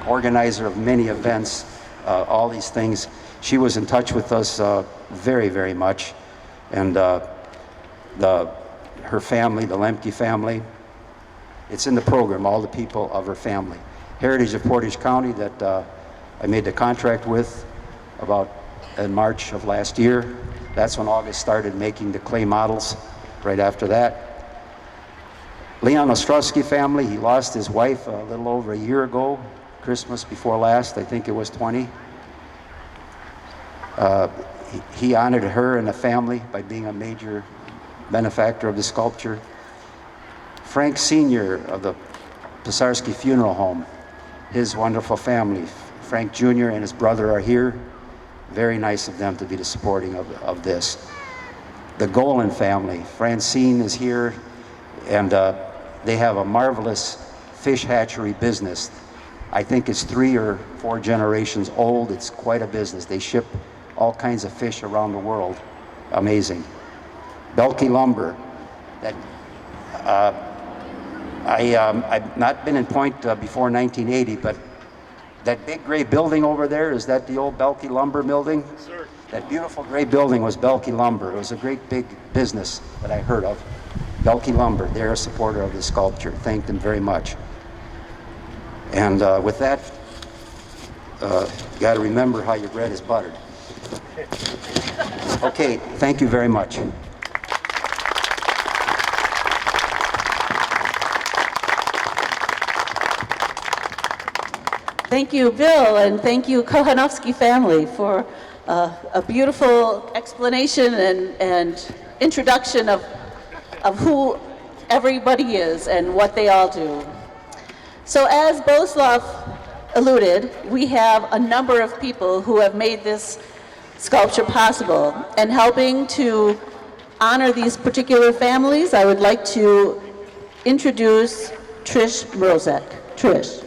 organizer of many events, all these things. She was in touch with us very, very much. And her family, the Lemke family, it's in the program, all the people of her family. Heritage of Portage County that I made the contract with about in March of last year. That's when August started making the clay models right after that. Leon Ostrowski family, he lost his wife a little over a year ago, Christmas before last, I think it was 20. He honored her and the family by being a major benefactor of the sculpture. Frank Sr. of the Pisarski Funeral Home, his wonderful family. Frank Jr. and his brother are here. Very nice of them to be the supporting of this. The Golan family, Francine is here, and they have a marvelous fish hatchery business. I think it's 3 or 4 generations old. It's quite a business. They ship all kinds of fish around the world. Amazing. Belkey Lumber. That I've not been in Point before 1980, but that big gray building over there, is that the old Belkey Lumber building? Sir. That beautiful gray building was Belkey Lumber. It was a great big business that I heard of. Belkey Lumber, they're a supporter of the sculpture. Thank them very much. And with that, you got to remember how your bread is buttered. Okay, thank you very much.
Thank you, Bill, and thank you, Kohanowski family, for a beautiful explanation and introduction of who everybody is and what they all do. So as Boslav alluded, we have a number of people who have made this sculpture possible. And helping to honor these particular families, I would like to introduce Trish Mozek. Trish.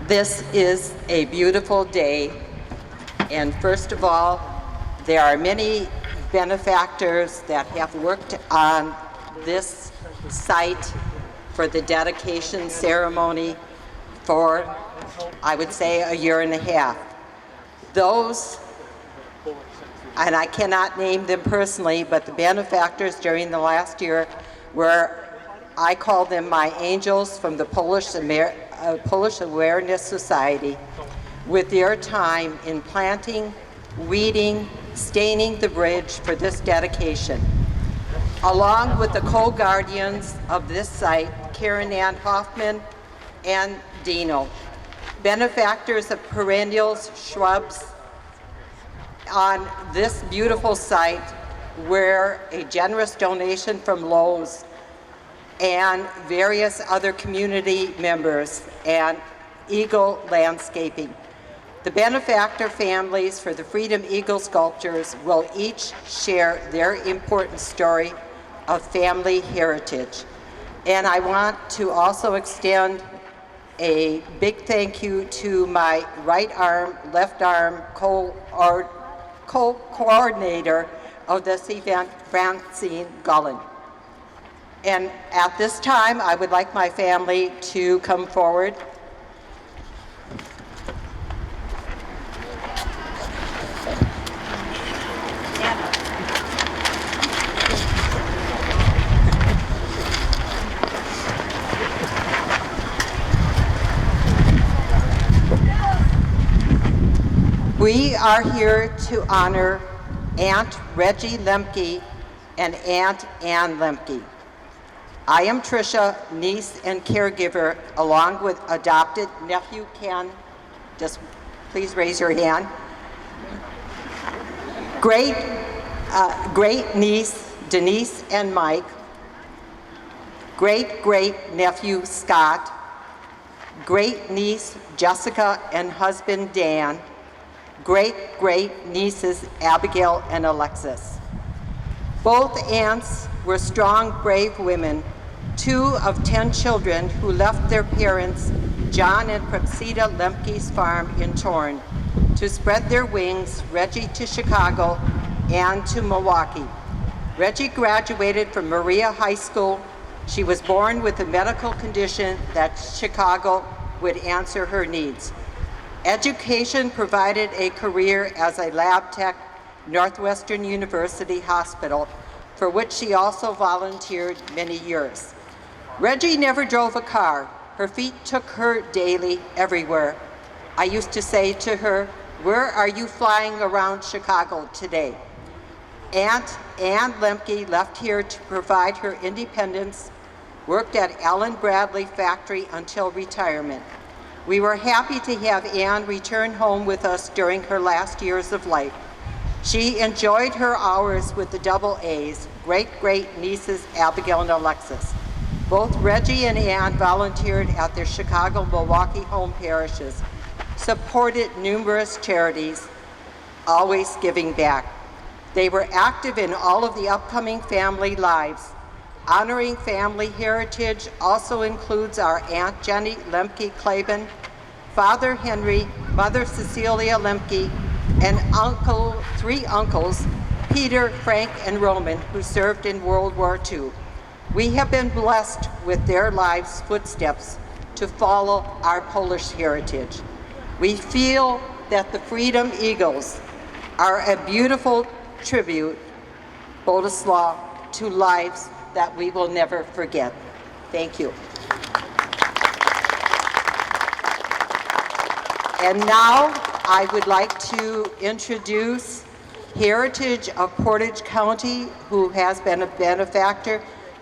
This is a beautiful day, and first of all, there are many benefactors that have worked on this site for the dedication ceremony for, I would say, a year and a half. Those, and I cannot name them personally, but the benefactors during the last year were, I call them my angels from the Polish Awareness Society, with their time in planting, weeding, staining the bridge for this dedication. Along with the co-guardians of this site, Karen Ann Hoffman and Dino, benefactors of perennials, shrubs on this beautiful site, where a generous donation from Lowe's and various other community members and Eagle Landscaping. The benefactor families for the Freedom Eagle sculptures will each share their important story of family heritage. And I want to also extend a big thank you to my right arm, left arm co-coordinator of this event, Francine Gullen. And at this time, I would like my family to come forward. We are here to honor Aunt Reggie Lemke and Aunt Ann Lemke. I am Tricia, niece and caregiver, along with adopted nephew Ken. Just please raise your hand. Great niece Denise and Mike. Great nephew Scott. Great niece Jessica and husband Dan. great nieces Abigail and Alexis. Both aunts were strong, brave women, 2 of 10 children who left their parents, John and Praxita Lemke's farm in Torn, to spread their wings, Reggie to Chicago and to Milwaukee. Reggie graduated from Maria High School. She was born with a medical condition that Chicago would answer her needs. Education provided a career as a lab tech, Northwestern University Hospital, for which she also volunteered many years. Reggie never drove a car. Her feet took her daily everywhere. I used to say to her, "Where are you flying around Chicago today?" Aunt Ann Lemke left here to provide her independence, worked at Allen Bradley factory until retirement. We were happy to have Ann return home with us during her last years of life. She enjoyed her hours with the double A's, great nieces Abigail and Alexis. Both Reggie and Ann volunteered at their Chicago, Milwaukee home parishes, supported numerous charities, always giving back. They were active in all of the upcoming family lives. Honoring family heritage also includes our Aunt Jenny Lemke Claiborne, Father Henry, Mother Cecilia Lemke, and 3 uncles, Peter, Frank, and Roman, who served in World War II. We have been blessed with their lives' footsteps to follow our Polish heritage. We feel that the Freedom Eagles are a beautiful tribute, Boleslaw, to lives that we will never forget. Thank you. And now I would like to introduce Heritage of Portage County, who has been a benefactor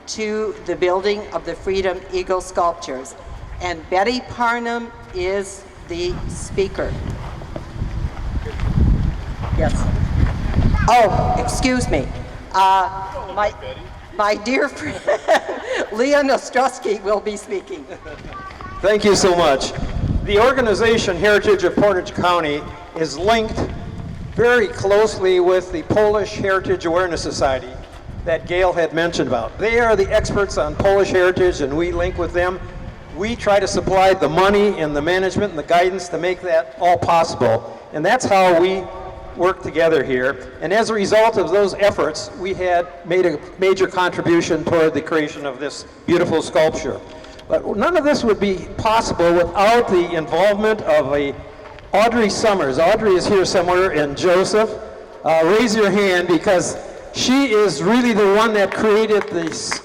to the building of the Freedom Eagle sculptures. And Betty Parnham is the speaker. Yes. Oh, excuse me. My dear friend, Leah Nostrowski will be speaking.
Thank you so much. The organization Heritage of Portage County is linked very closely with the Polish Heritage Awareness Society that Gail had mentioned about. They are the experts on Polish heritage, and we link with them. We try to supply the money and the management and the guidance to make that all possible. And that's how we work together here. And as a result of those efforts, we had made a major contribution toward the creation of this beautiful sculpture. But none of this would be possible without the involvement of Audrey Summers. Audrey is here somewhere, and Joseph. Raise your hand, because she is really the one that created this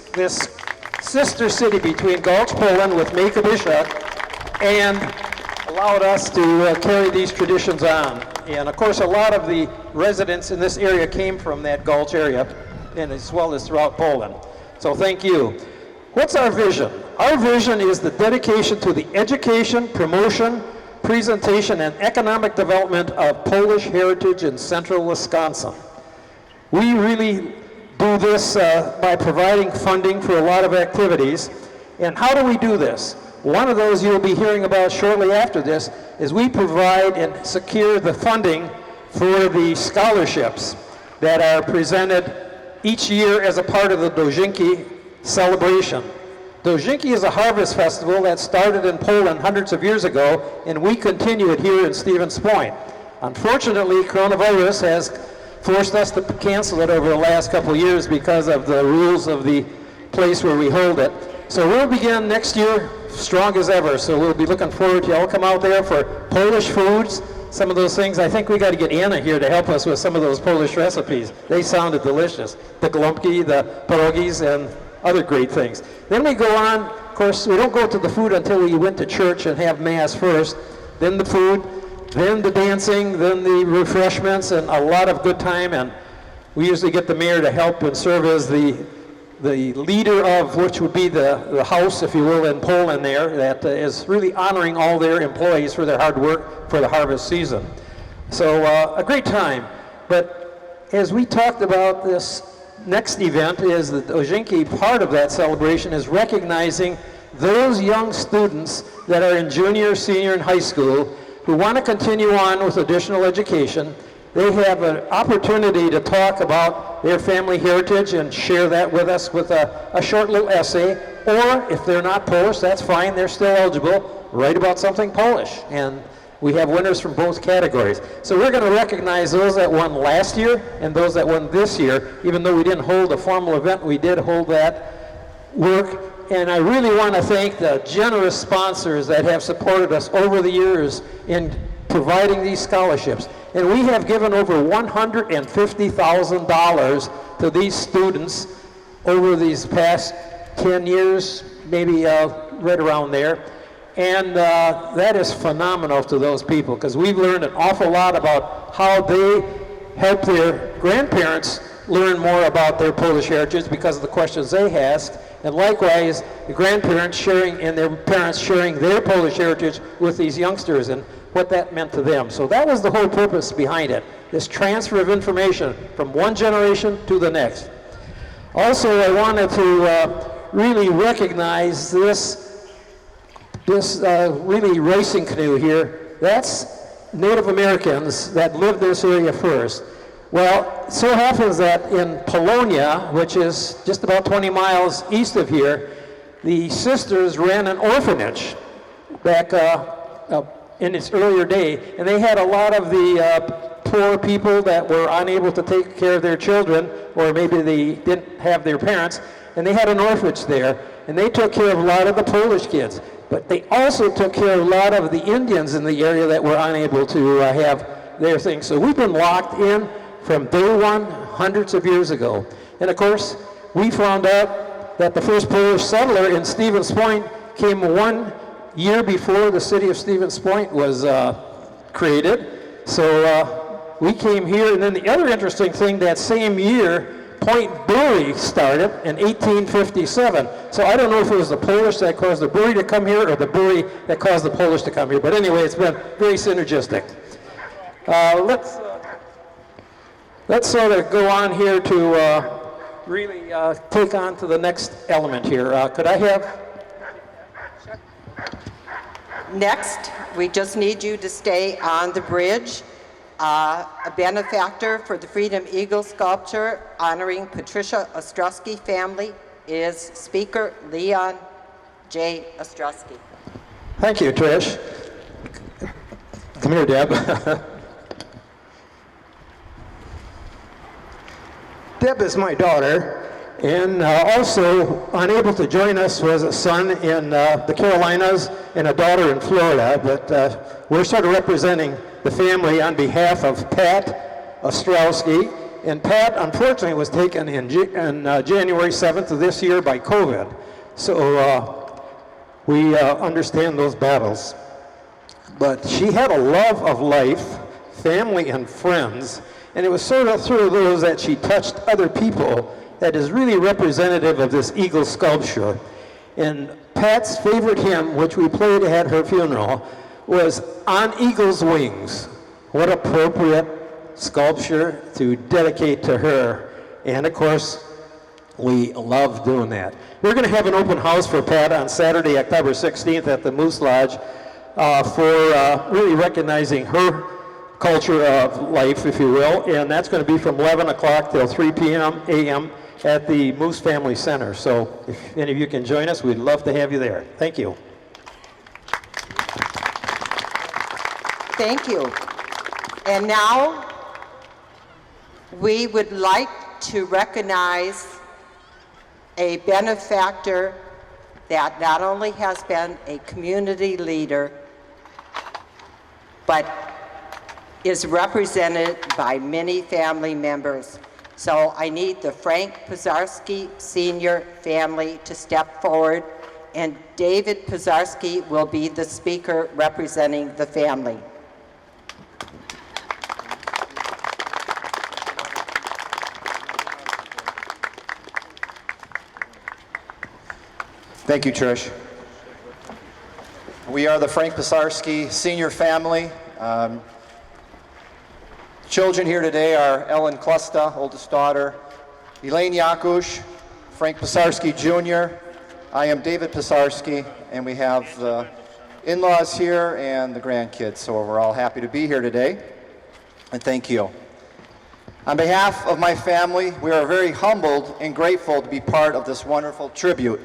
sister city between Gulch, Poland with Make-A-Bisha, and allowed us to carry these traditions on. And of course, a lot of the residents in this area came from that Gulch area, and as well as throughout Poland. So thank you. What's our vision? Our vision is the dedication to the education, promotion, presentation, and economic development of Polish heritage in central Wisconsin. We really do this by providing funding for a lot of activities. And how do we do this? One of those you'll be hearing about shortly after this is we provide and secure the funding for the scholarships that are presented each year as a part of the Dożynki celebration. Dożynki is a harvest festival that started in Poland hundreds of years ago, and we continue it here in Stevens Point. Unfortunately, coronavirus has forced us to cancel it over the last couple of years because of the rules of the place where we hold it. So we'll begin next year strong as ever. So we'll be looking forward to y'all come out there for Polish foods, some of those things. I think we got to get Anna here to help us with some of those Polish recipes. They sounded delicious. The glumpki, the pierogies, and other great things. Then we go on. Of course, we don't go to the food until we went to church and have Mass first. Then the food, then the dancing, then the refreshments, and a lot of good time. And we usually get the mayor to help and serve as the leader of which would be the house, if you will, in Poland there, that is really honoring all their employees for their hard work for the harvest season. So a great time. But as we talked about, this next event is the Dożynki. Part of that celebration is recognizing those young students that are in junior, senior, and high school who want to continue on with additional education, they have an opportunity to talk about their family heritage and share that with us with a short little essay. Or if they're not Polish, that's fine, they're still eligible, write about something Polish. And we have winners from both categories. So we're going to recognize those that won last year and those that won this year. Even though we didn't hold a formal event, we did hold that work. And I really want to thank the generous sponsors that have supported us over the years in providing these scholarships. And we have given over $150,000 to these students over these past 10 years, maybe right around there. And that is phenomenal to those people, because we've learned an awful lot about how they help their grandparents learn more about their Polish heritage because of the questions they asked. And likewise, the grandparents sharing and their parents sharing their Polish heritage with these youngsters and what that meant to them. So that was the whole purpose behind it, this transfer of information from one generation to the next. Also, I wanted to really recognize this really racing canoe here. That's Native Americans that lived this area first. Well, it so happens that in Polonia, which is just about 20 miles east of here, the sisters ran an orphanage back in its earlier day, and they had a lot of the poor people that were unable to take care of their children, or maybe they didn't have their parents, and they had an orphanage there, and they took care of a lot of the Polish kids. But they also took care of a lot of the Indians in the area that were unable to have their things. So we've been locked in from day one, hundreds of years ago. And of course, we found out that the first Polish settler in Stevens Point came 1 year before the city of Stevens Point was created. So we came here, and then the other interesting thing, that same year, Point Brewery started in 1857. So I don't know if it was the Polish that caused the brewery to come here or the brewery that caused the Polish to come here. But anyway, it's been very synergistic. Let's sort of go on here to really take on to the next element here. Could I have?
Next, we just need you to stay on the bridge. A benefactor for the Freedom Eagle sculpture honoring Patricia Ostrowski family is Speaker Leon J. Ostrowski.
Thank you, Trish. Come here, Deb. Deb is my daughter, and also unable to join us was a son in the Carolinas and a daughter in Florida, but we're sort of representing the family on behalf of Pat Ostrowski. And Pat, unfortunately, was taken in January 7th of this year by COVID. So we understand those battles. But she had a love of life, family, and friends. And it was sort of through those that she touched other people that is really representative of this eagle sculpture. And Pat's favorite hymn, which we played at her funeral, was On Eagle's Wings. What appropriate sculpture to dedicate to her. And of course, we love doing that. We're going to have an open house for Pat on Saturday, October 16th at the Moose Lodge for really recognizing her culture of life, if you will. And that's going to be from 11 o'clock till 3 a.m. at the Moose Family Center. So if any of you can join us, we'd love to have you there. Thank you.
Thank you. And now we would like to recognize a benefactor that not only has been a community leader, but is represented by many family members. So I need the Frank Pizarski Sr. family to step forward, and David Pizarski will be the speaker representing the family.
Thank you, Trish. We are the Frank Pizarski Senior family. Children here today are Ellen Klusta, oldest daughter, Elaine Yakush, Frank Pizarski Jr., I am David Pizarski, and we have the
in-laws here and the grandkids. So we're all happy to be here today, and thank you. On behalf of my family, we are very humbled and grateful to be part of this wonderful tribute.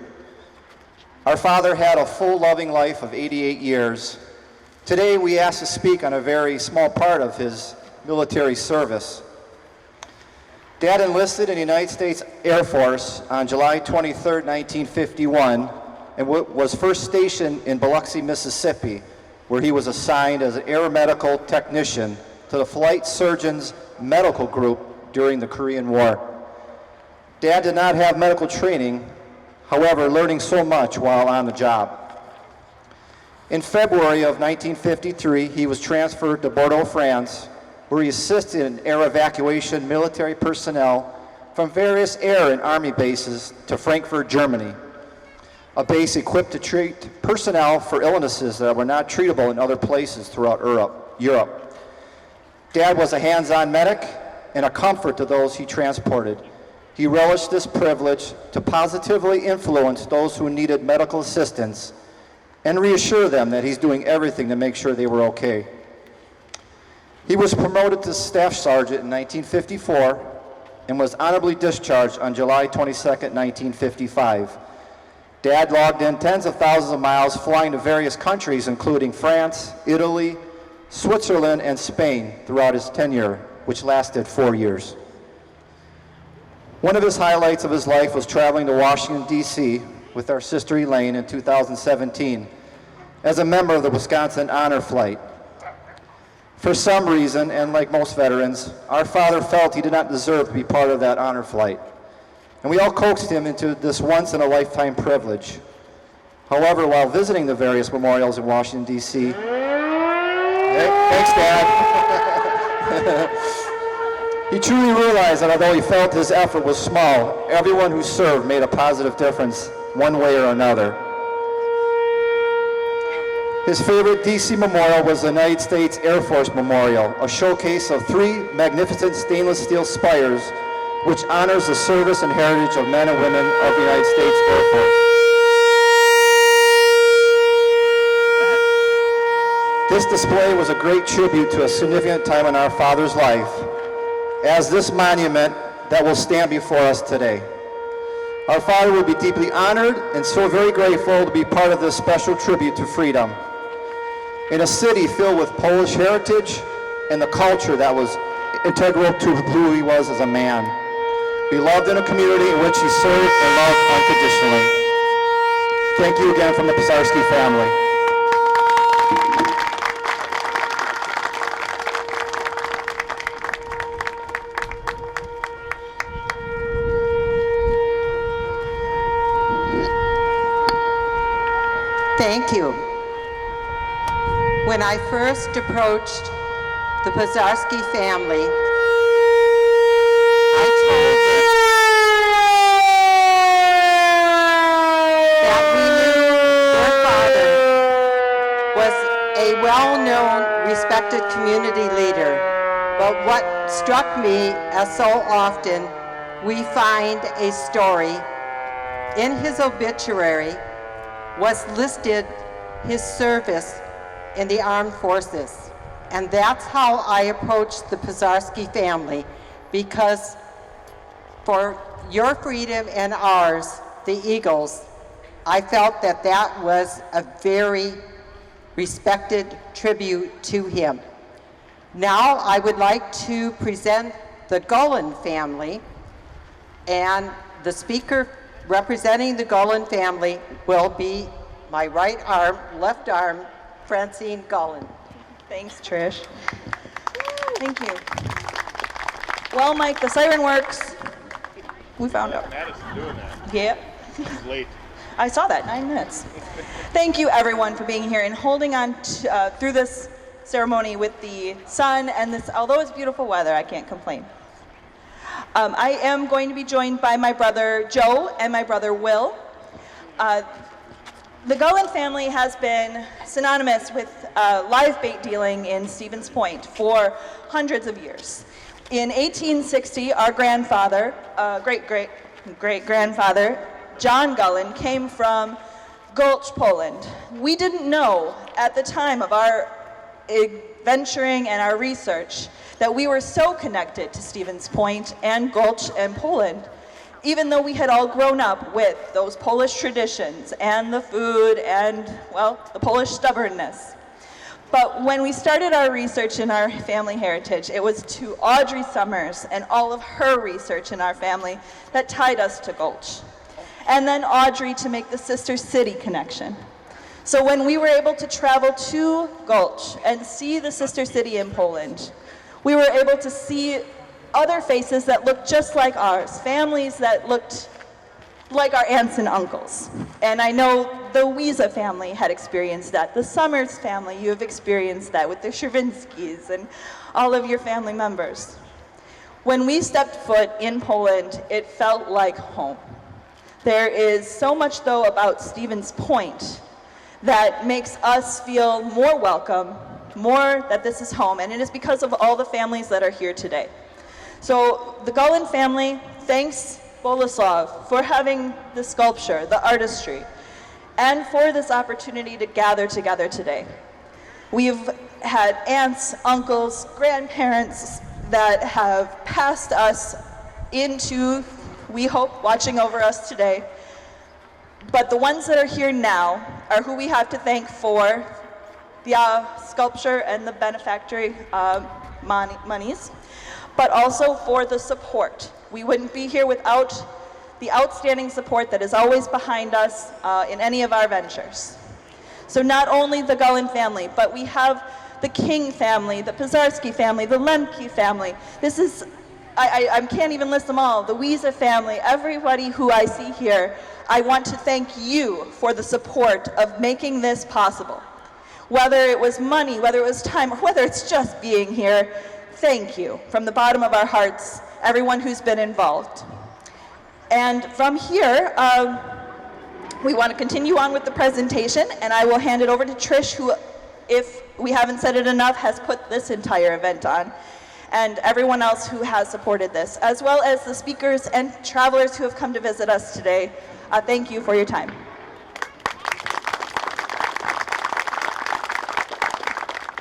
Our father had a full, loving life of 88 years. Today, we ask to speak on a very small part of his military service. Dad enlisted in the United States Air Force on July 23, 1951, and was first stationed in Biloxi, Mississippi, where he was assigned as an aeromedical technician to the Flight Surgeons Medical Group during the Korean War. Dad did not have medical training, however, learning so much while on the job. In February of 1953, he was transferred to Bordeaux, France, where he assisted in air evacuation military personnel from various air and army bases to Frankfurt, Germany, a base equipped to treat personnel for illnesses that were not treatable in other places throughout Europe. Dad was a hands-on medic and a comfort to those he transported. He relished this privilege to positively influence those who needed medical assistance and reassure them that he's doing everything to make sure they were okay. He was promoted to staff sergeant in 1954 and was honorably discharged on July 22, 1955. Dad logged in tens of thousands of miles flying to various countries, including France, Italy, Switzerland, and Spain throughout his tenure, which lasted 4 years. One of his highlights of his life was traveling to Washington, D.C. with our sister Elaine in 2017 as a member of the Wisconsin Honor Flight. For some reason, and like most veterans, our father felt he did not deserve to be part of that honor flight. And we all coaxed him into this once-in-a-lifetime privilege. However, while visiting the various memorials in Washington, D.C., thanks, Dad. He truly realized that although he felt his effort was small, everyone who served made a positive difference one way or another. His favorite D.C. memorial was the United States Air Force Memorial, a showcase of 3 magnificent stainless steel spires which honors the service and heritage of men and women of the United States Air Force. This display was a great tribute to a significant time in our father's life, as this monument that will stand before us today. Our father would be deeply honored and so very grateful to be part of this special tribute to freedom. In a city filled with Polish heritage and the culture that was integral to who he was as a man. Beloved in a community in which he served and loved unconditionally. Thank you again from the Pisarski family.
Thank you. When I first approached the Pisarski family, I told them that we knew their father was a well-known, respected community leader. But what struck me, as so often, we find a story in his obituary was listed his service in the armed forces. And that's how I approached the Pisarski family, because for your freedom and ours, the Eagles, I felt that that was a very respected tribute to him. Now I would like to present the Gullen family, and the speaker representing the Gullen family will be my right arm, left arm, Francine Gullen.
Thanks, Trish. Thank you. Well, Mike, the siren works. We found out.
Madison doing that.
Yep.
She's late.
I saw that, 9 minutes. Thank you, everyone, for being here and holding on to, through this ceremony with the sun and this, although it's beautiful weather, I can't complain. I am going to be joined by my brother Joe and my brother Will. The Gullen family has been synonymous with live bait dealing in Stevens Point for hundreds of years. In 1860, our grandfather, great-great-great-grandfather, John Gullen, came from Gulch, Poland. We didn't know
at the time of our venturing and our research that we were so connected to Stevens Point and Gulch and Poland, even though we had all grown up with those Polish traditions and the food and, well, the Polish stubbornness. But when we started our research in our family heritage, it was to Audrey Summers and all of her research in our family that tied us to Gulch. And then Audrey to make the sister city connection. So when we were able to travel to Gulch and see the sister city in Poland, we were able to see other faces that looked just like ours, families that looked like our aunts and uncles. And I know the Wiesa family had experienced that. The Summers family, you have experienced that with the Sherwinskis and all of your family members. When we stepped foot in Poland, it felt like home. There is so much, though, about Stevens Point that makes us feel more welcome, more that this is home, and it is because of all the families that are here today. So the Gullin family thanks Boleslav for having the sculpture, the artistry, and for this opportunity to gather together today. We've had aunts, uncles, grandparents that have passed us into, we hope, watching over us today. But the ones that are here now are who we have to thank for the sculpture and the benefactory monies, but also for the support. We wouldn't be here without the outstanding support that is always behind us in any of our ventures. So not only the Gullin family, but we have the King family, the Pizarski family, the Lemke family. This is, I can't even list them all, the Wiesa family, everybody who I see here. I want to thank you for the support of making this possible. Whether it was money, whether it was time, or whether it's just being here, thank you from the bottom of our hearts, everyone who's been involved. And from here, we want to continue on with the presentation, and I will hand it over to Trish, who, if we haven't said it enough, has put this entire event on, and everyone else who has supported this, as well as the speakers and travelers who have come to visit us today. Thank you for your time.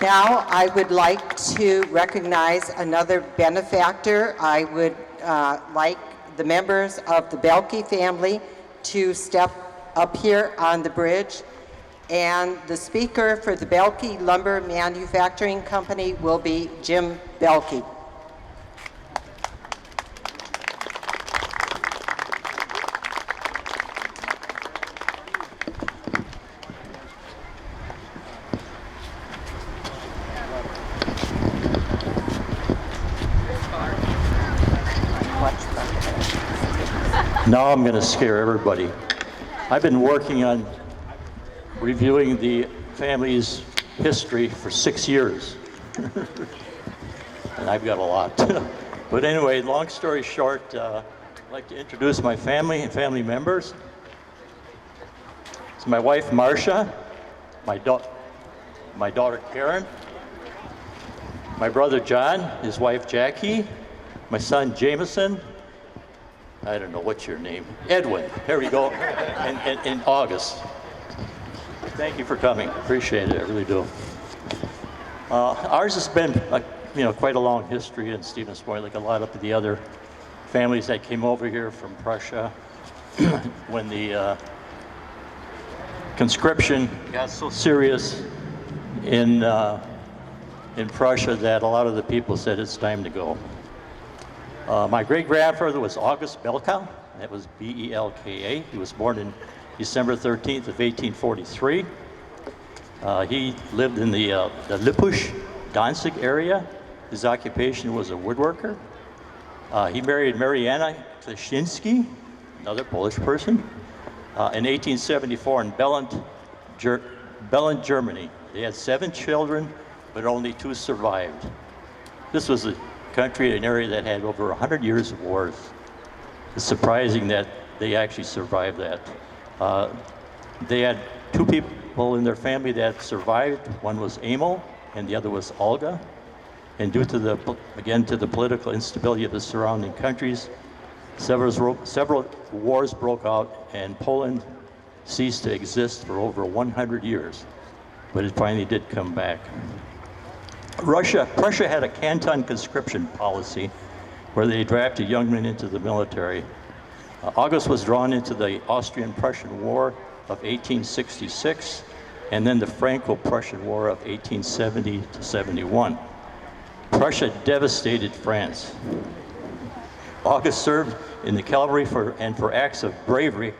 Now, I would like to recognize another benefactor. I would like the members of the Belke family to step up here on the bridge. And the speaker for the Belke Lumber Manufacturing Company will be Jim Belke.
Now I'm going to scare everybody. I've been working on reviewing the family's history for 6 years. And I've got a lot. But anyway, long story short, I'd like to introduce my family and family members. It's my wife, Marcia, my daughter, Karen, my brother, John, his wife, Jackie, my son, Jameson, I don't know, what's your name? Edwin, here we go, in August. Thank you for coming, appreciate it, I really do. Ours has been, quite a long history in Stevens Point, like a lot of the other families that came over here from Prussia when the conscription got so serious in Prussia that a lot of the people said it's time to go. My great-grandfather was August Belka. That was B-E-L-K-A. He was born in December 13th of 1843. He lived in the Lipush, Danzig area. His occupation was a woodworker. He married Mariana Kleszczynski, another Polish person, in 1874 in Belen, Germany. They had 7 children, but only 2 survived. This was a country, an area that had over 100 years of wars. It's surprising that they actually survived that. They had 2 people in their family that survived. One was Emil, and the other was Olga. And due to the political instability of the surrounding countries, several wars broke out, and Poland ceased to exist for over 100 years. but it finally did come back. Prussia had a canton conscription policy where they drafted young men into the military. August was drawn into the Austrian-Prussian War of 1866, and then the Franco-Prussian War of 1870 to 71. Prussia devastated France. August served in the cavalry for acts of bravery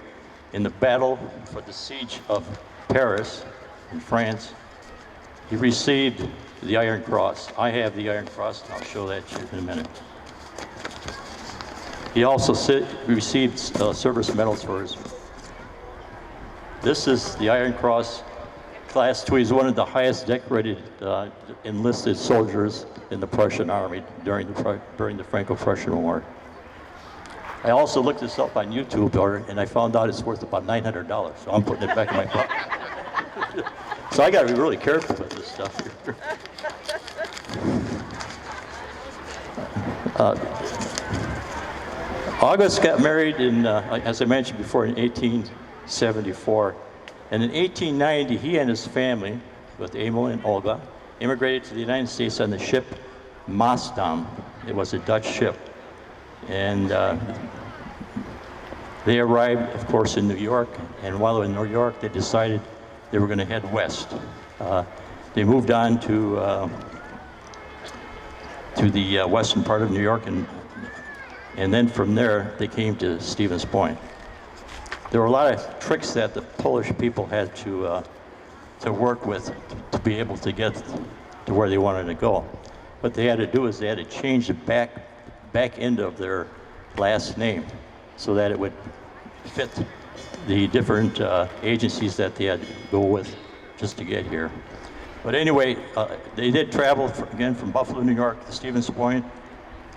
in the battle for the siege of Paris in France. He received the Iron Cross. I have the Iron Cross, and I'll show that to you in a minute. He also received service medals for his. This is the Iron Cross, Class 2. He's one of the highest decorated enlisted soldiers in the Prussian army during the Franco-Prussian War. I also looked this up on YouTube, and I found out it's worth about $900, so I'm putting it back in my pocket. So I got to be really careful with this stuff here. August got married in, as I mentioned before, in 1874. And in 1890, he and his family, with Emil and Olga, immigrated to the United States on the ship Maasdam. It was a Dutch ship. And they arrived, of course, in New York. And while in New York, they decided they were going to head west. They moved on to the western part of New York, and then from there, they came to Stevens Point. There were a lot of tricks that the Polish people had to work with to be able to get to where they wanted to go. What they had to do is they had to change the back end of their last name so that it would fit the different agencies that they had to go with just to get here. But anyway, they did travel again from Buffalo, New York to Stevens Point.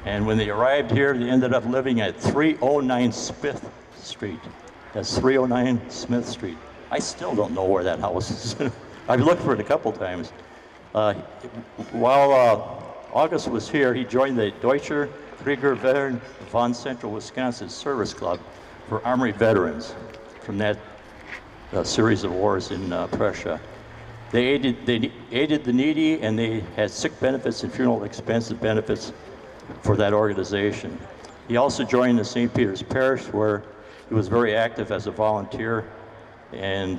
And when they arrived here, they ended up living at 309 Smith Street. That's 309 Smith Street. I still don't know where that house is. I've looked for it a couple times. While August was here, he joined the Deutscher Kriegerverein von Central Wisconsin Service Club for Army veterans from that series of wars in Prussia. They aided the needy, and they had sick benefits and funeral expenses benefits for that organization. He also joined the St. Peter's Parish, where he was very active as a volunteer, and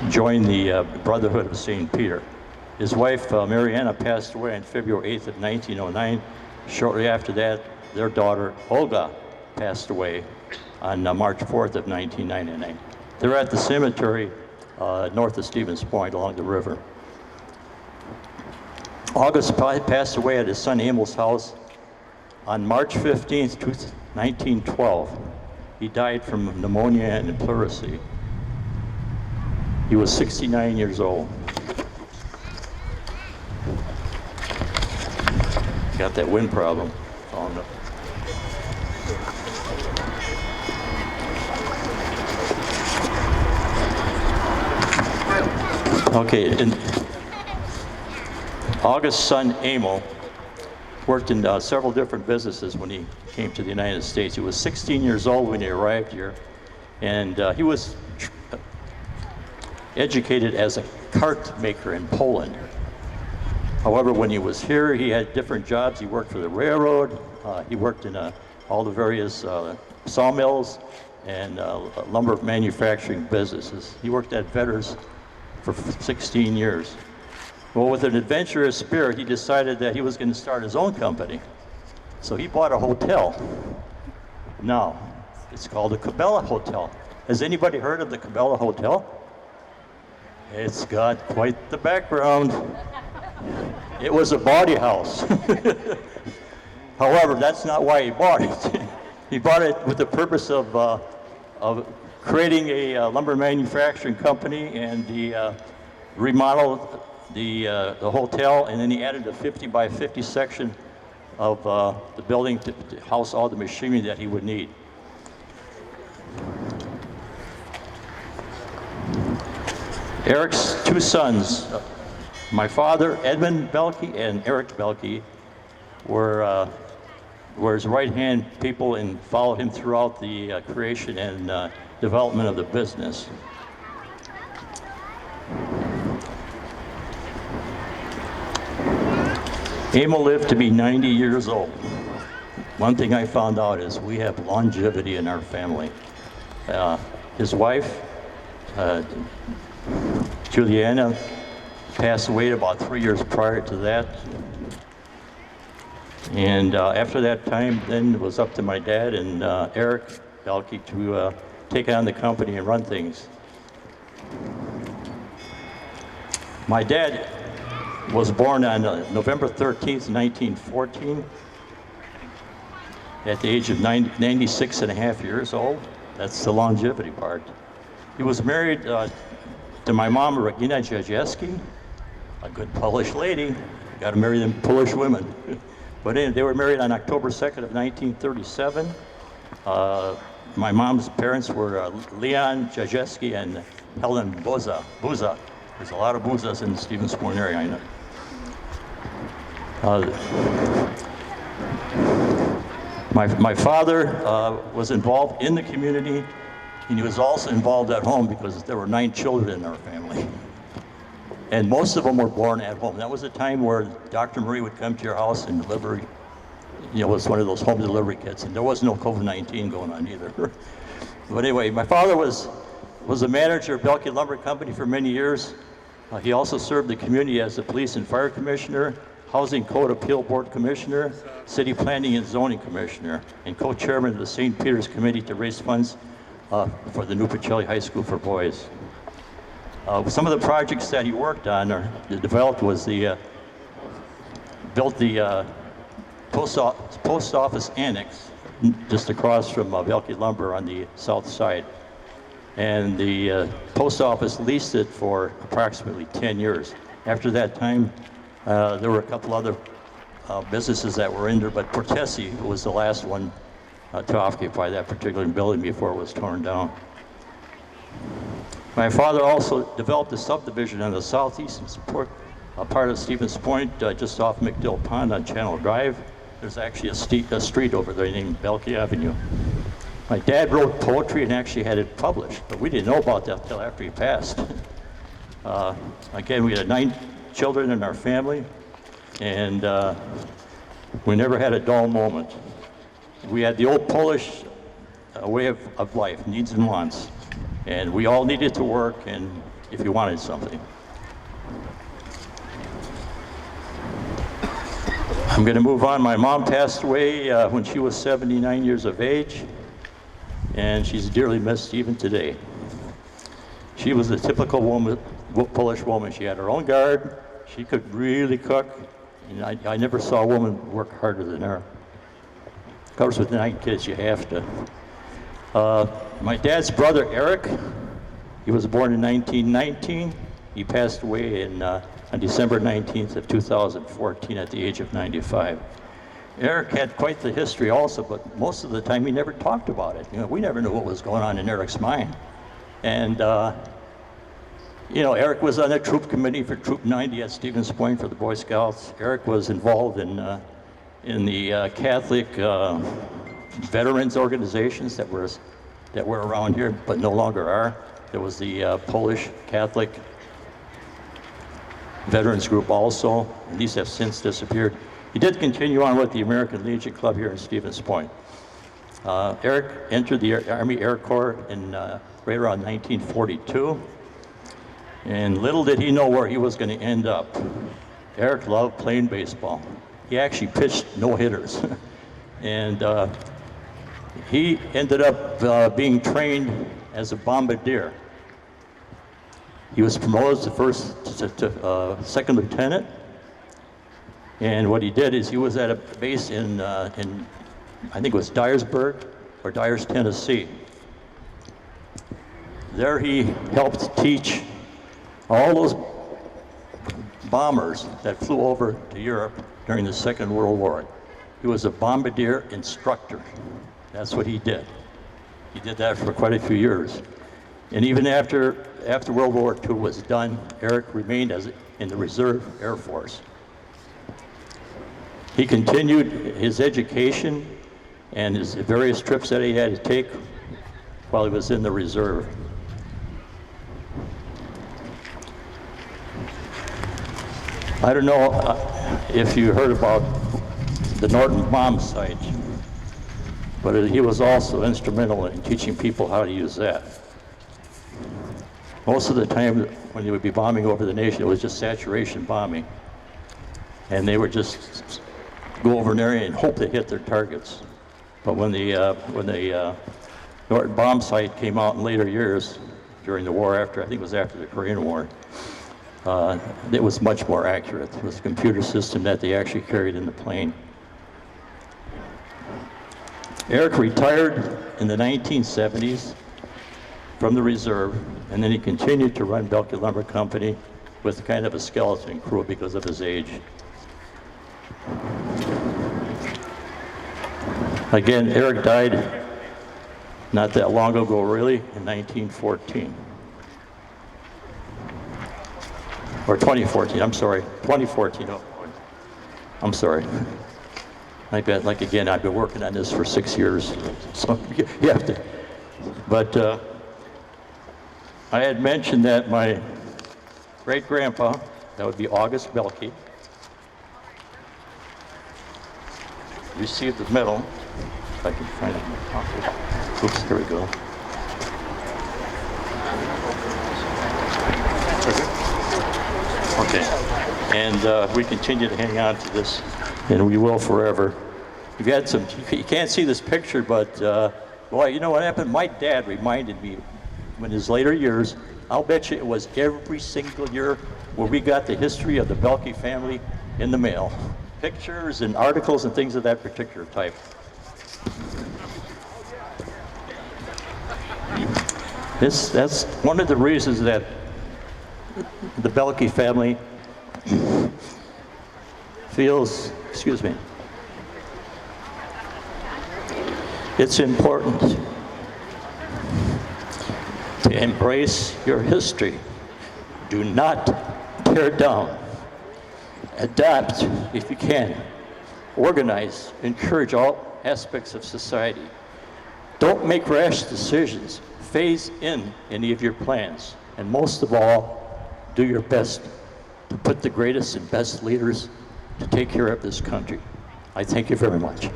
joined the Brotherhood of St. Peter. His wife, Mariana, passed away on February 8th of 1909. Shortly after that, their daughter, Olga, passed away on March 4th of 1999. They're at the cemetery north of Stevens Point along the river. August passed away at his son Emil's house on March 15th, 1912. He died from pneumonia and pleurisy. He was 69 years old. Got that wind problem. Found it. Okay, and August's son Emil worked in several different businesses when he came to the United States. He was 16 years old when he arrived here, and he was educated as a cart maker in Poland. However, when he was here, he had different jobs. He worked for the railroad, he worked in all the various sawmills and lumber manufacturing businesses. He worked at Vedder's for 16 years. Well, with an adventurous spirit, he decided that he was going to start his own company. So he bought a hotel. Now, it's called the Cabela Hotel. Has anybody heard of the Cabela Hotel? It's got quite the background. It was a bawdy house. However, that's not why he bought it. He bought it with the purpose of creating a lumber manufacturing company, and he remodeled the hotel, and then he added a 50 by 50 section of the building to house all the machinery that he would need. Eric's two sons, my father, Edmund Belke, and Eric Belke, were his right-hand people and followed him throughout the creation and development of the business. Emil lived to be 90 years old. One thing I found out is we have longevity in our family. His wife, Juliana, passed away about 3 years prior to that. And after that time, then it was up to my dad and Eric Belke to take on the company and run things. My dad was born on November 13th, 1914, at the age of 96 and a half years old. That's the longevity part. He was married to my mom, Regina Jajewski, a good Polish lady. Got to marry them Polish women. But they were married on October 2nd of 1937. My mom's parents were Leon Jajewski and Helen Buza. There's a lot of Buzas in the Stevens Point area, I know. My father was involved in the community, and he was also involved at home because there were 9 children in our family. And most of them were born at home. That was a time where Dr. Marie would come to your house and deliver, was one of those home delivery kits, and there was no COVID-19 going on either. But anyway, my father was a manager of Belke Lumber Company for many years. He also served the community as the police and fire commissioner, Housing Code Appeal Board Commissioner, City Planning and Zoning Commissioner, and co-chairman of the St. Peter's Committee to raise funds for the New Pacelli High School for Boys. Some of the projects that he worked on or developed was built the post office annex just across from Belke Lumber on the south side. And the post office leased it for approximately 10 years. After that time, there were a couple other businesses that were in there, but Portesi was the last one to occupy that particular building before it was torn down. My father also developed a subdivision on the southeastern part of Stevens Point, just off McDill Pond on Channel Drive. There's actually a street over there named Belke Avenue. My dad wrote poetry and actually had it published, but we didn't know about that until after he passed. Again, we had 9 children in our family, and we never had a dull moment. We had the old Polish way of life, needs and wants, and we all needed to work, and if you wanted something. I'm going to move on. My mom passed away when she was 79 years of age, and she's dearly missed even today. She was a typical Polish woman. She had her own garden. She could really cook. And I never saw a woman work harder than her. Of course, with 9 kids, you have to. My dad's brother, Eric, he was born in 1919. He passed away on December 19th of 2014 at the age of 95. Eric had quite the history also, but most of the time he never talked about it. We never knew what was going on in Eric's mind. And Eric was on the troop committee for Troop 90 at Stevens Point for the Boy Scouts. Eric was involved in the Catholic veterans organizations that were around here, but no longer are. There was the Polish Catholic Veterans Group also, and these have since disappeared. He did continue on with the American Legion Club here in Stevens Point. Eric entered the Army Air Corps in right around 1942, and little did he know where he was going to end up. Eric loved playing baseball. He actually pitched no-hitters, and he ended up being trained as a bombardier. He was promoted to second lieutenant, and what he did is he was at a base in I think it was Dyersburg or Dyers, Tennessee. There he helped teach all those bombers that flew over to Europe during the Second World War. He was a bombardier instructor. That's what he did. He did that for quite a few years. And even after World War II was done, Eric remained in the Reserve Air Force. He continued his education and his various trips that he had to take while he was in the reserve. I don't know if you heard about the Norton bomb sight, but he was also instrumental in teaching people how to use that. Most of the time when they would be bombing over the nation, it was just saturation bombing. And they would just go over an area and hope they hit their targets. But when the Norton bomb sight came out in later years, during the war I think it was after the Korean War, it was much more accurate. It was a computer system that they actually carried in the plane. Eric retired in the 1970s from the reserve, and then he continued to run Belkey Lumber Company with kind of a skeleton crew because of his age. Again, Eric died not that long ago, really, in 1914. Or 2014, I'm sorry, 2014. Oh, I'm sorry. I've been working on this for 6 years, so you have to. But I had mentioned that my great-grandpa, that would be August Belkey, received the medal. If I can find it in my pocket. Oops, here we go. Okay, and we continue to hang on to this, and we will forever. We've had some, you can't see this picture, but boy, you know what happened? My dad reminded me in his later years, I'll bet you it was every single year where we got the history of the Belkey family in the mail. Pictures and articles and things of that particular type. That's one of the reasons that the Belkey family feels, it's important to embrace your history. Do not tear down. Adapt if you can. Organize, encourage all aspects of society. Don't make rash decisions. Phase in any of your plans. And most of all, do your best to put the greatest and best leaders to take care of this country. I thank you very much.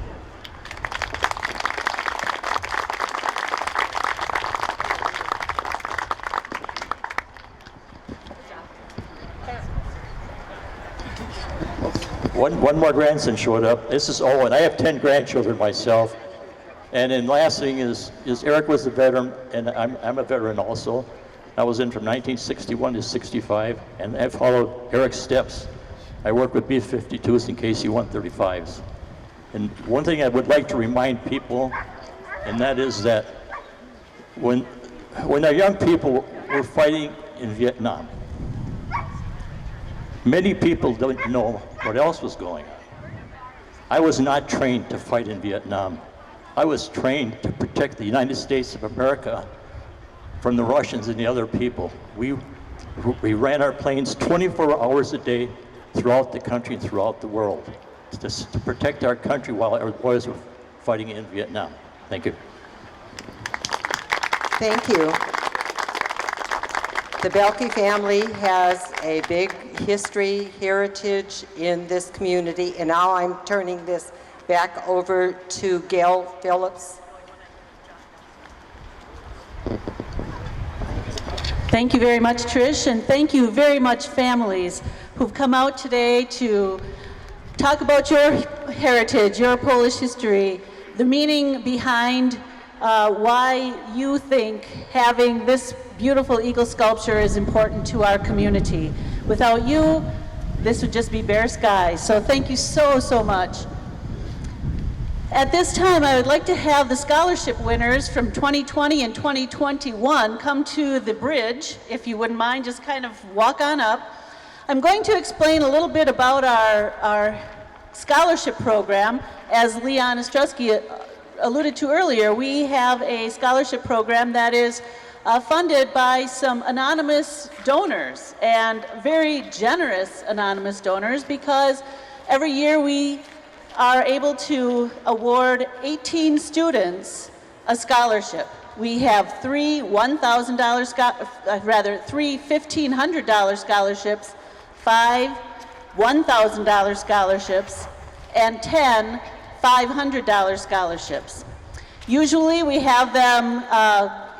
One more grandson showed up. This is Owen. I have 10 grandchildren myself. And then last thing is Eric was a veteran, and I'm a veteran also. I was in from 1961 to 65, and I followed Eric's steps. I worked with B-52s and KC-135s. And one thing I would like to remind people, and that is that when our young people were fighting in Vietnam, many people don't know what else was going on. I was not trained to fight in Vietnam. I was trained to protect the United States of America from the Russians and the other people. We ran our planes 24 hours a day throughout the country and throughout the world to protect our country while our boys were fighting in Vietnam. Thank you.
Thank you. The Belkey family has a big history, heritage in this community, and now I'm turning this back over to Gail Phillips.
Thank you very much, Trish, and thank you very much, families who've come out today to talk about your heritage, your Polish history, the meaning behind why you think having this beautiful eagle sculpture is important to our community. Without you, this would just be bare skies. So thank you so, so much. At this time, I would like to have the scholarship winners from 2020 and 2021 come to the bridge. If you wouldn't mind, just kind of walk on up. I'm going to explain a little bit about our scholarship program. As Leon Ostrowski alluded to earlier, we have a scholarship program that is funded by some anonymous donors, and very generous anonymous donors, because every year we are able to award 18 students a scholarship. We have three $1,500 scholarships, 5 $1,000 scholarships, and 10 $500 scholarships. Usually we have them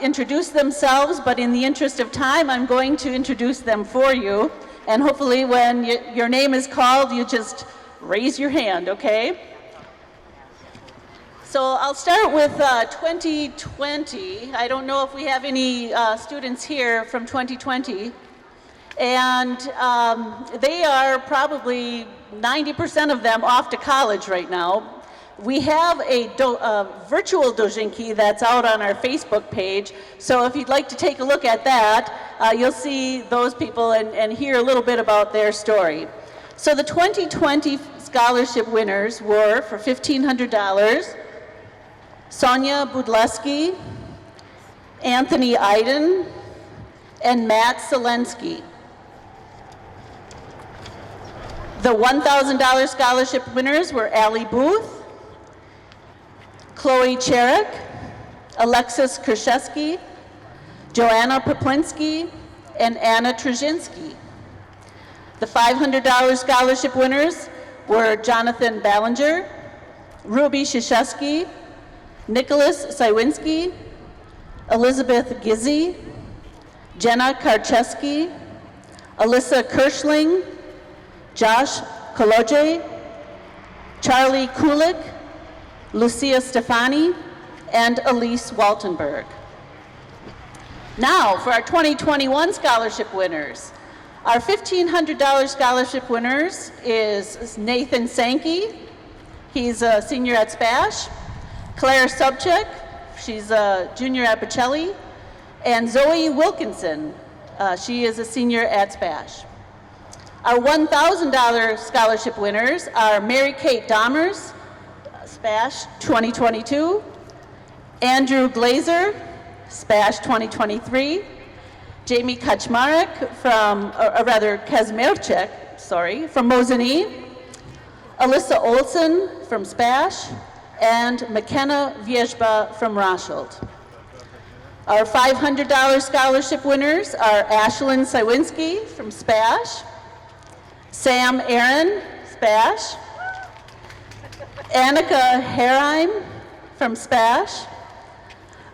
introduce themselves, but in the interest of time, I'm going to introduce them for you. And hopefully when your name is called, you just raise your hand, okay? So I'll start with 2020. I don't know if we have any students here from 2020. And they are probably 90% of them off to college right now. We have a virtual Dojinki that's out on our Facebook page, so if you'd like to take a look at that, you'll see those people and hear a little bit about their story. So the 2020 scholarship winners were, for $1,500, Sonia Budleski, Anthony Iden, and Matt Selensky. The $1,000 scholarship winners were Allie Booth, Chloe Cherek, Alexis Krzyzewski, Joanna Poplinski, and Anna Trzynski. The $500 scholarship winners were Jonathan Ballinger, Ruby Shishesky, Nicholas Sywinski, Elizabeth Gizzi, Jenna Karczewski, Alyssa Kirschling, Josh Koloje, Charlie Kulik, Lucia Stefani, and Elise Waltenberg. Now for our 2021 scholarship winners. Our $1,500 scholarship winners is Nathan Sankey. He's a senior at Spash. Claire Subchek, she's a junior at Bocelli. And Zoe Wilkinson, she is a senior at Spash. Our $1,000 scholarship winners are Mary Kate Dahmers, Spash 2022, Andrew Glazer, Spash 2023, Jamie Kaczmarek Kazmierczak, from Mozini, Alyssa Olson from Spash, and McKenna Wierzba from Roshold. Our $500 scholarship winners are Ashlyn Sywinski from Spash, Sam Aaron, Spash, Annika Herheim from Spash,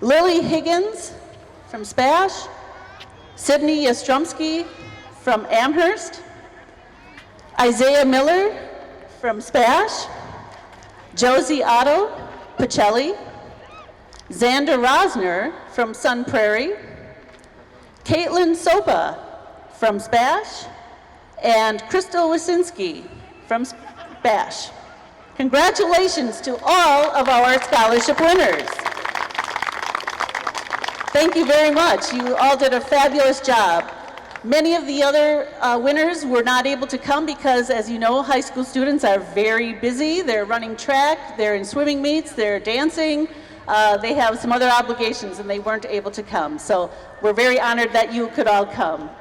Lily Higgins from Spash, Sydney Yastromsky from Amherst, Isaiah Miller from Spash, Josie Otto, Bocelli, Xander Rosner from Sun Prairie, Caitlin Sopa from Spash, and Crystal Wysinski from Spash. Congratulations to all of our scholarship winners. Thank you very much. You all did a fabulous job. Many of the other winners were not able to come because, as you know, high school students are very busy. They're running track, they're in swimming meets, they're dancing. They have some other obligations and they weren't able to come. So we're very honored that you could all come.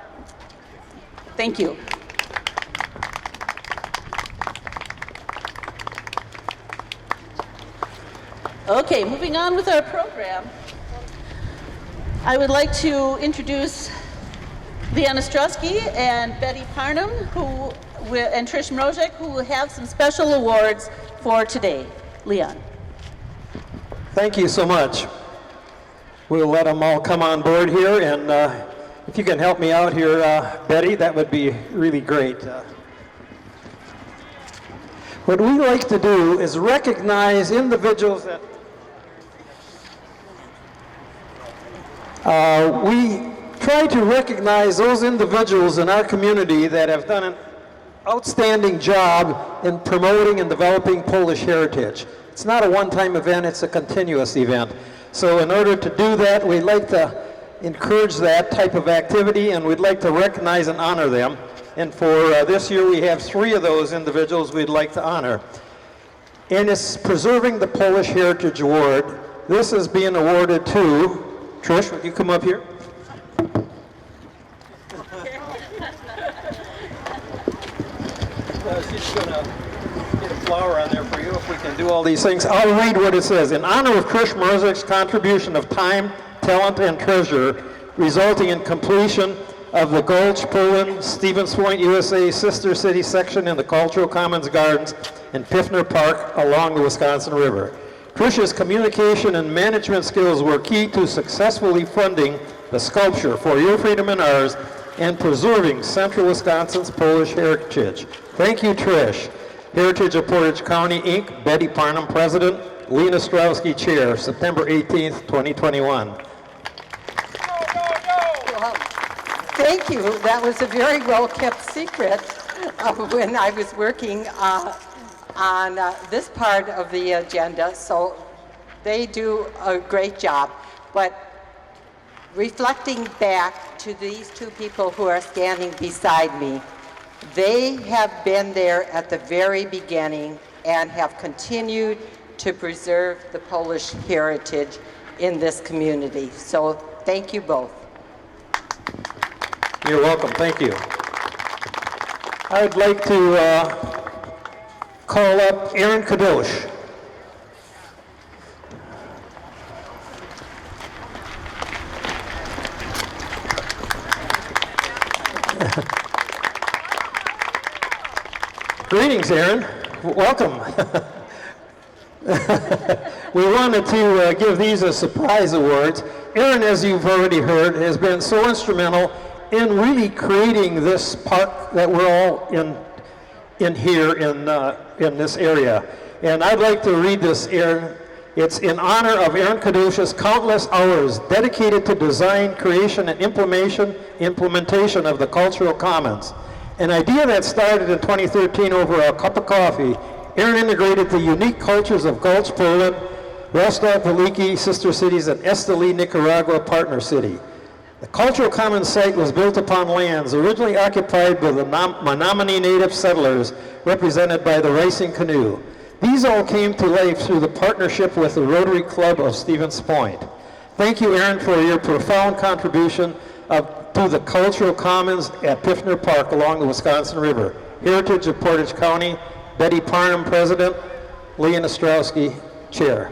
Thank you. Okay, moving on with our program. I would like to introduce Leanna Strusky and Betty Parnham and Trish Mrozek, who will have some special awards for today. Leon.
Thank you so much. We'll let them all come on board here, and if you can help me out here, Betty, that would be really great. What we like to do is recognize individuals that we try to recognize those individuals in our community that have done an outstanding job in promoting and developing Polish heritage. It's not a one-time event, it's a continuous event. So in order to do that, we'd like to encourage that type of activity, and we'd like to recognize and honor them. And for this year, we have 3 of those individuals we'd like to honor. And it's Preserving the Polish Heritage Award. This is being awarded to, Trish, would you come up here? She's going to get a flower on there for you if we can do all these things. I'll read what it says. In honor of Trish Mrozek's contribution of time, talent, and treasure, resulting in completion of the Gulch, Poland, Stevens Point, USA Sister City section in the Cultural Commons Gardens in Piffner Park along the Wisconsin River. Trish's communication and management skills were key to successfully funding the sculpture For Your Freedom and Ours and preserving Central Wisconsin's Polish heritage. Thank you, Trish. Heritage of Portage County, Inc., Betty Parnham, President, Lena Strowski, Chair, September 18th, 2021.
Thank you. That was a very well-kept secret when I was working on this part of the agenda, so they do a great job. But reflecting back to these two people who are standing beside me, they have been there at the very beginning and have continued to preserve the Polish heritage in this community. So thank you both.
You're welcome. Thank you. I would like to call up Aaron Kadosh. Greetings, Aaron. Welcome. We wanted to give these as surprise awards. Aaron, as you've already heard, has been so instrumental in really creating this park that we're all in here in this area. And I'd like to read this, Aaron. It's in honor of Aaron Kadosh's countless hours dedicated to design, creation, and implementation of the Cultural Commons. An idea that started in 2013 over a cup of coffee. Aaron integrated the unique cultures of Gulch, Poland, Rostov, Veliki, sister cities, and Esteli, Nicaragua, partner city. The Cultural Commons site was built upon lands originally occupied by the Menominee native settlers, represented by the Racing Canoe. These all came to life through the partnership with the Rotary Club of Stevens Point. Thank you, Aaron, for your profound contribution to the Cultural Commons at Piffner Park along the Wisconsin River. Heritage of Portage County, Betty Parnham, President, Lena Ostrowski, Chair.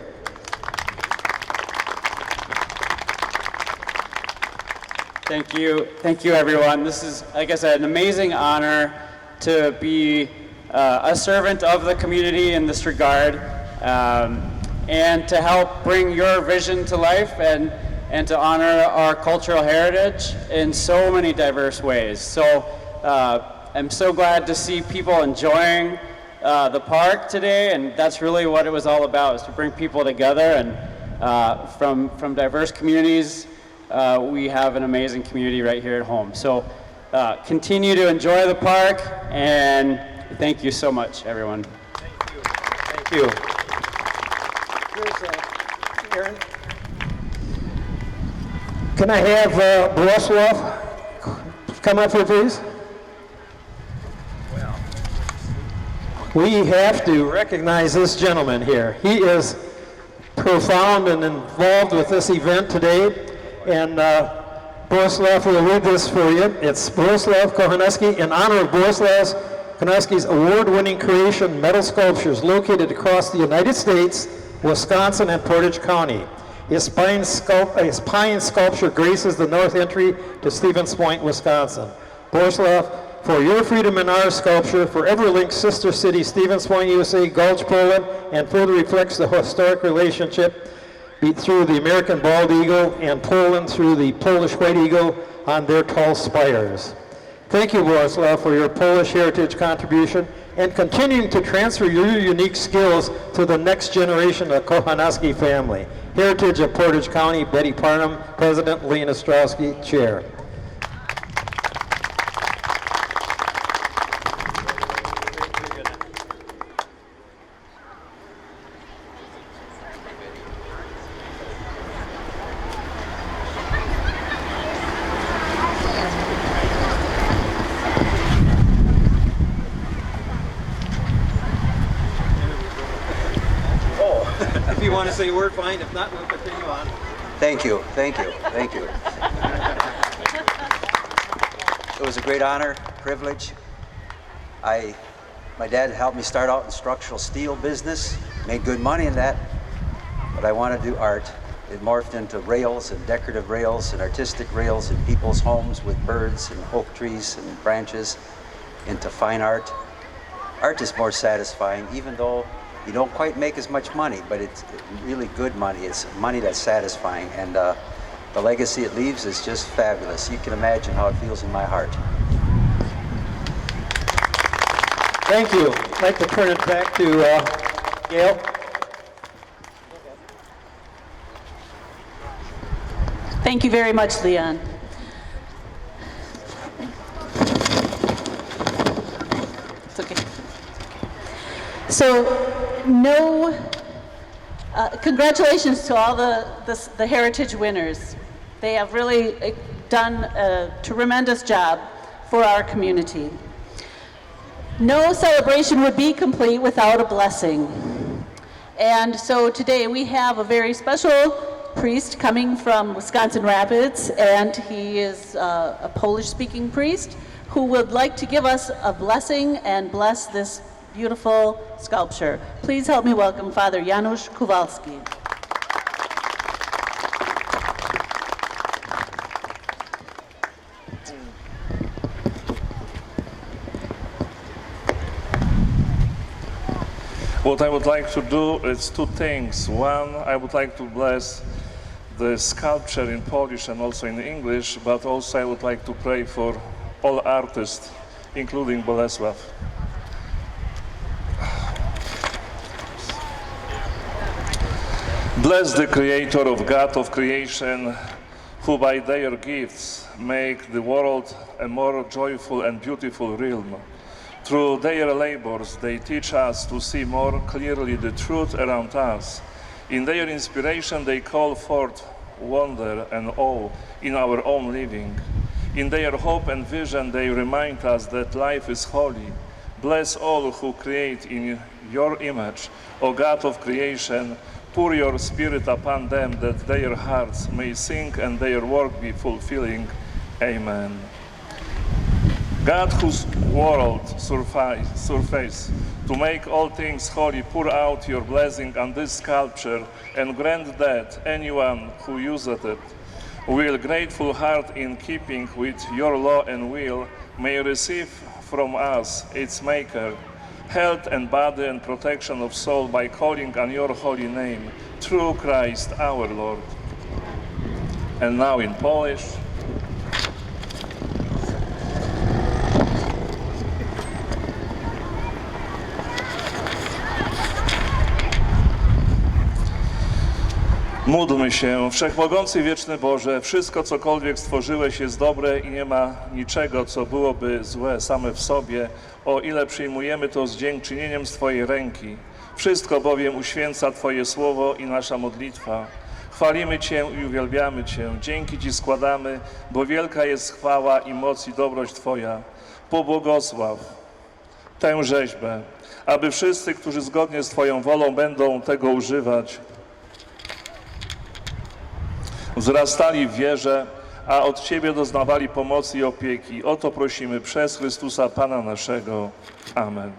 Thank you everyone. This is, like I said, an amazing honor to be a servant of the community in this regard, and to help bring your vision to life and to honor our cultural heritage in so many diverse ways. So I'm so glad to see people enjoying the park today, and that's really what it was all about, is to bring people together, and from diverse communities. We have an amazing community right here at home. So continue to enjoy the park, and thank you so much, everyone.
Thank you. Here's Aaron. Can I have Borislav come up here, please? We have to recognize this gentleman here. He is profound and involved with this event today. And Borislav will read this for you. It's Borislav Kochaneski in honor of Borislav Kochaneski's award-winning creation metal sculptures located across the United States, Wisconsin, and Portage County. His pine sculpture graces the north entry to Stevens Point, Wisconsin. Borislav, For Your Freedom and Ours sculpture forever links sister city Stevens Point, USA, Gulch, Poland, and further reflects the historic relationship through the American bald eagle and Poland through the Polish white eagle on their tall spires. Thank you, Borislav, for your Polish heritage contribution and continuing to transfer your unique skills to the next generation of the Kochaneski family. Heritage of Portage County, Betty Parnham, President, Lena Ostrowski, Chair. If you want to say a word, fine. If not, we'll continue on.
Thank you, thank you, thank you. It was a great honor, privilege. My dad helped me start out in structural steel business, made good money in that, but I want to do art. It morphed into rails and decorative rails and artistic rails in people's homes with birds and oak trees and branches, into fine art. Art is more satisfying, even though you don't quite make as much money, but it's really good money. It's money that's satisfying, and the legacy it leaves is just fabulous. You can imagine how it feels in my heart.
Thank you. I'd like to turn it back to Gail.
Thank you very much, Leon. It's okay. So, congratulations to all the Heritage winners. They have really done a tremendous job for our community. No celebration would be complete without a blessing. And so today we have a very special priest coming from Wisconsin Rapids, and he is a Polish-speaking priest who would like to give us a blessing and bless this beautiful sculpture. Please help me welcome Father Janusz Kowalski.
What I would like to do is two things. One, I would like to bless the sculpture in Polish and also in English, but also I would like to pray for all artists, including Bolesław. Bless the Creator of God of creation, who by their gifts make the world a more joyful and beautiful realm. Through their labors, they teach us to see more clearly the truth around us. In their inspiration, they call forth wonder and awe in our own living. In their hope and vision, they remind us that life is holy. Bless all who create in your image, O God of creation. Pour your spirit upon them, that their hearts may sing and their work be fulfilling. Amen. God, whose world surface to make all things holy, pour out your blessing on this sculpture and grant that anyone who useth it with grateful heart in keeping with your law and will may receive from us, its maker, health and body and protection of soul by calling on your holy name, through Christ our Lord. And now in Polish. Módlmy się. Wszechmogący wieczny Boże, wszystko cokolwiek stworzyłeś jest dobre i nie ma niczego, co byłoby złe same w sobie, o ile przyjmujemy to z dziękczynieniem z Twojej ręki. Wszystko bowiem uświęca Twoje słowo i nasza modlitwa. Chwalimy Cię i uwielbiamy Cię. Dzięki Ci składamy, bo wielka jest chwała i moc i dobroć Twoja. Pobłogosław tę rzeźbę, aby wszyscy, którzy zgodnie z Twoją wolą będą tego używać, wzrastali w wierze, a od Ciebie doznawali pomocy i opieki. O to prosimy przez Chrystusa Pana naszego. Amen.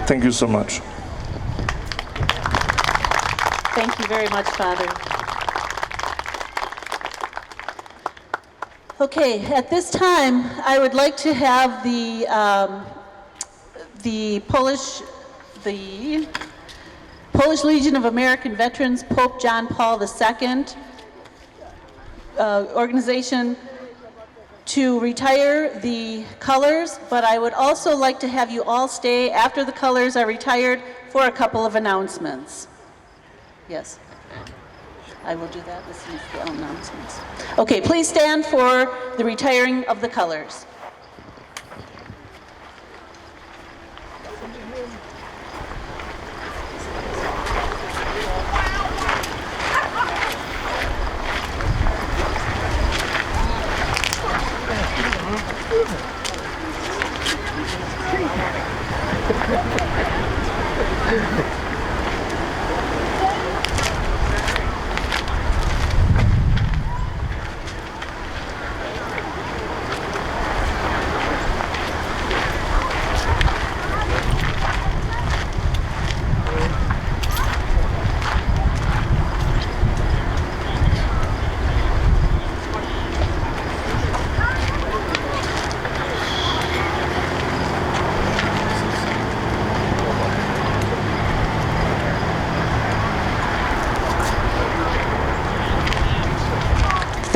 Thank you so much.
Thank you very much, Father. Okay, at this time, I would like to have the Polish Legion of American Veterans, Pope John Paul II organization to retire the colors, but I would also like to have you all stay after the colors are retired for a couple of announcements. Yes, I will do that. This is the announcements. Okay, please stand for the retiring of the colors.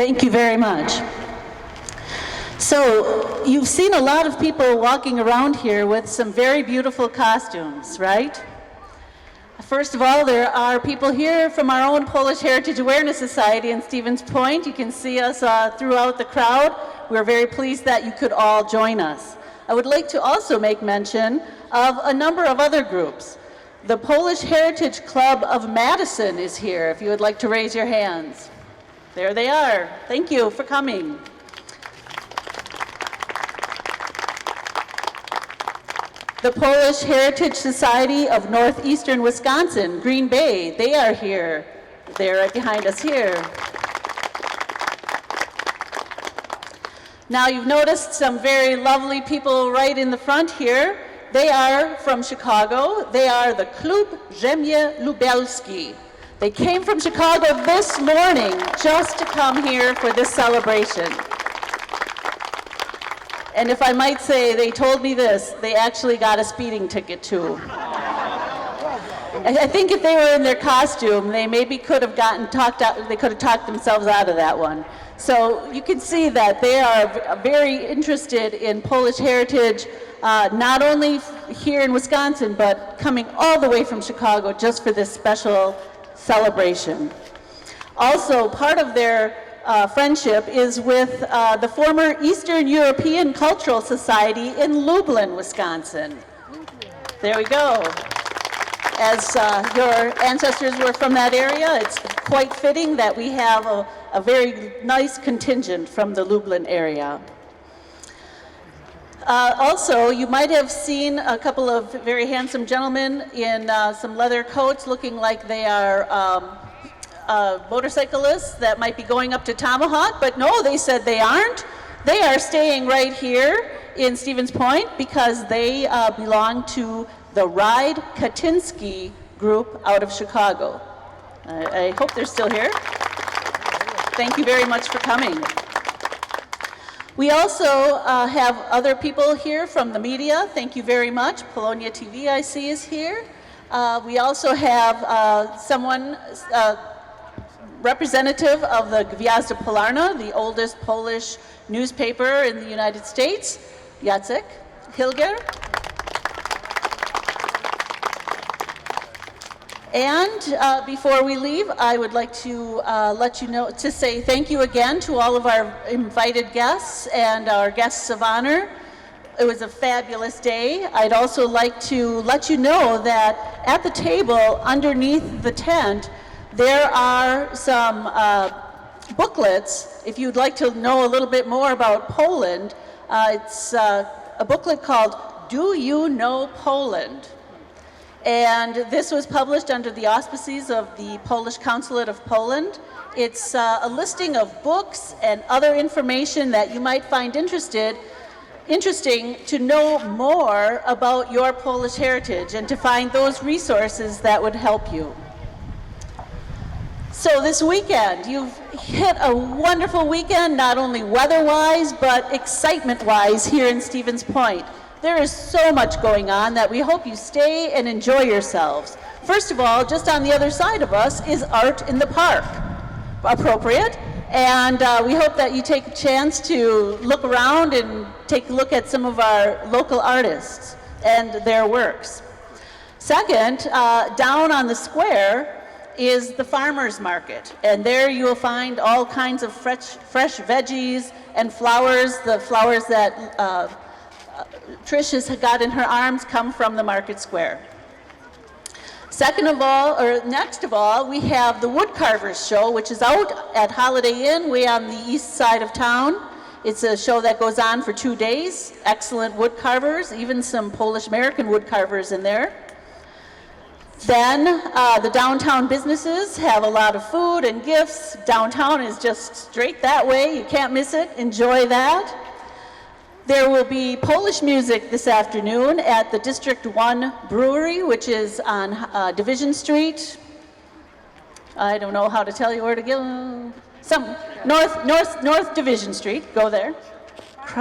Thank you very much. So, you've seen a lot of people walking around here with some very beautiful costumes, right? First of all, there are people here from our own Polish Heritage Awareness Society in Stevens Point. You can see us throughout the crowd. We're very pleased that you could all join us. I would like to also make mention of a number of other groups. The Polish Heritage Club of Madison is here, if you would like to raise your hands. There they are. Thank you for coming. The Polish Heritage Society of Northeastern Wisconsin, Green Bay, they are here. They're right behind us here. Now you've noticed some very lovely people right in the front here. They are from Chicago. They are the Klub Ziemie Lubelski. They came from Chicago this morning just to come here for this celebration. And if I might say, they told me this, they actually got a speeding ticket too. I think if they were in their costume, they maybe could have talked themselves out of that one. So you can see that they are very interested in Polish heritage, not only here in Wisconsin, but coming all the way from Chicago just for this special celebration. Also, part of their friendship is with the former Eastern European Cultural Society in Lublin, Wisconsin. There we go. As your ancestors were from that area, it's quite fitting that we have a very nice contingent from the Lublin area. Also, you might have seen a couple of very handsome gentlemen in some leather coats looking like they are motorcyclists that might be going up to Tomahawk, but no, they said they aren't. They are staying right here in Stevens Point because they belong to the Ride Katinsky group out of Chicago. I hope they're still here. Thank you very much for coming. We also have other people here from the media. Thank you very much. Polonia TV, I see, is here. We also have someone, representative of the Gwiazda Polarna, the oldest Polish newspaper in the United States, Jacek Hilger. And before we leave, I would like to say thank you again to all of our invited guests and our guests of honor. It was a fabulous day. I'd also like to let you know that at the table underneath the tent, there are some booklets. If you'd like to know a little bit more about Poland, it's a booklet called Do You Know Poland? And this was published under the auspices of the Polish Consulate of Poland. It's a listing of books and other information that you might find interesting to know more about your Polish heritage and to find those resources that would help you. So this weekend, you've hit a wonderful weekend, not only weather-wise, but excitement-wise here in Stevens Point. There is so much going on that we hope you stay and enjoy yourselves. First of all, just on the other side of us is Art in the Park, appropriate. And we hope that you take a chance to look around and take a look at some of our local artists and their works. Second, down on the square is the farmers market, and there you will find all kinds of fresh veggies and flowers. The flowers that Trish has got in her arms come from the market square. Next of all, we have the Wood Carvers show, which is out at Holiday Inn, way on the east side of town. It's a show that goes on for 2 days. Excellent wood carvers, even some Polish-American wood carvers in there. Then the downtown businesses have a lot of food and gifts. Downtown is just straight that way. You can't miss it. Enjoy that. There will be Polish music this afternoon at the District 1 Brewery, which is on Division Street. I don't know how to tell you where to go. North Division Street. Go there,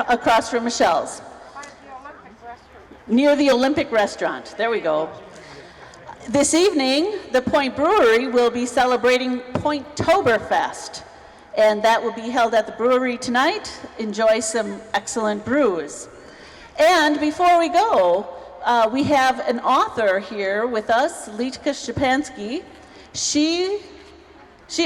across from Michelle's. Near the Olympic Restaurant. There we go. This evening, the Point Brewery will be celebrating Pointtoberfest. and that will be held at the brewery tonight. Enjoy some excellent brews. And before we go, we have an author here with us, Litka Szczepanski. She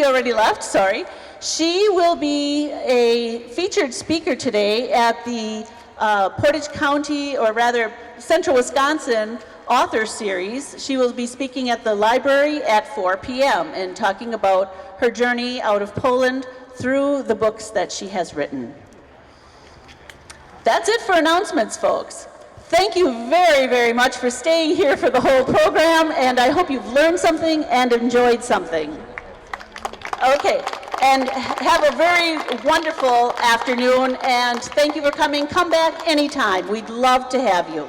already left, sorry. She will be a featured speaker today at the Portage County, or rather Central Wisconsin Author Series. She will be speaking at the library at 4 p.m. and talking about her journey out of Poland through the books that she has written. That's it for announcements, folks. Thank you very, very much for staying here for the whole program, and I hope you've learned something and enjoyed something. Okay, and have a very wonderful afternoon, and thank you for coming. Come back anytime. We'd love to have you.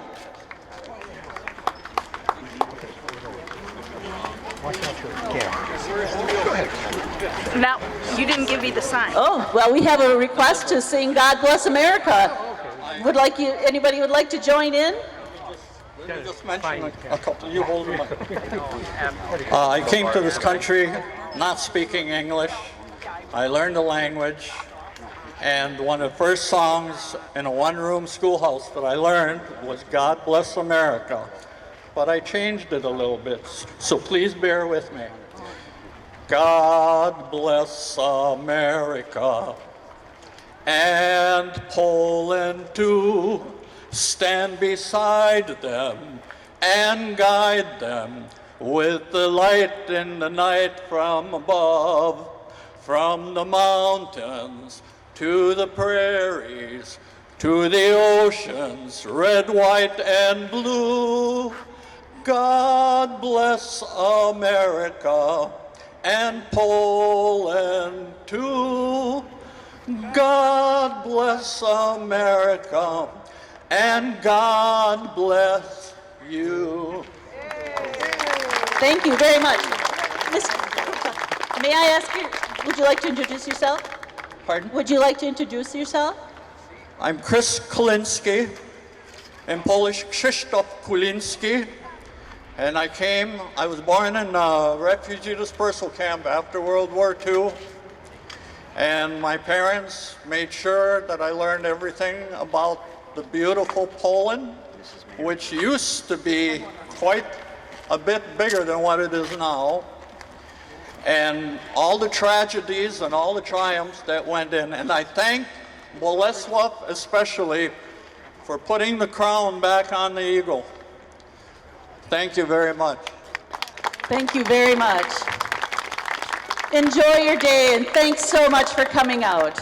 Now, you didn't give me the sign.
Oh, well, we have a request to sing God Bless America. Anybody would like to join in?
Just mention a couple. You hold the mic. I came to this country not speaking English. I learned the language, and one of the first songs in a one-room schoolhouse that I learned was God Bless America. But I changed it a little bit, so please bear with me. God bless America and Poland too. Stand beside them and guide them with the light in the night from above. From the mountains to the prairies, to the oceans, red, white, and blue. God bless America and Poland too. God bless America and God bless you.
Thank you very much. May I ask you, would you like to introduce yourself?
Pardon?
Would you like to introduce yourself?
I'm Chris Kulinski, in Polish Krzysztof Kulinski, and I was born in a refugee dispersal camp after World War II, and my parents made sure that I learned everything about the beautiful Poland, which used to be quite a bit bigger than what it is now, and all the tragedies and all the triumphs that went in. And I thank Bolesław especially for putting the crown back on the eagle. Thank you very much.
Thank you very much. Enjoy your day, and thanks so much for coming out.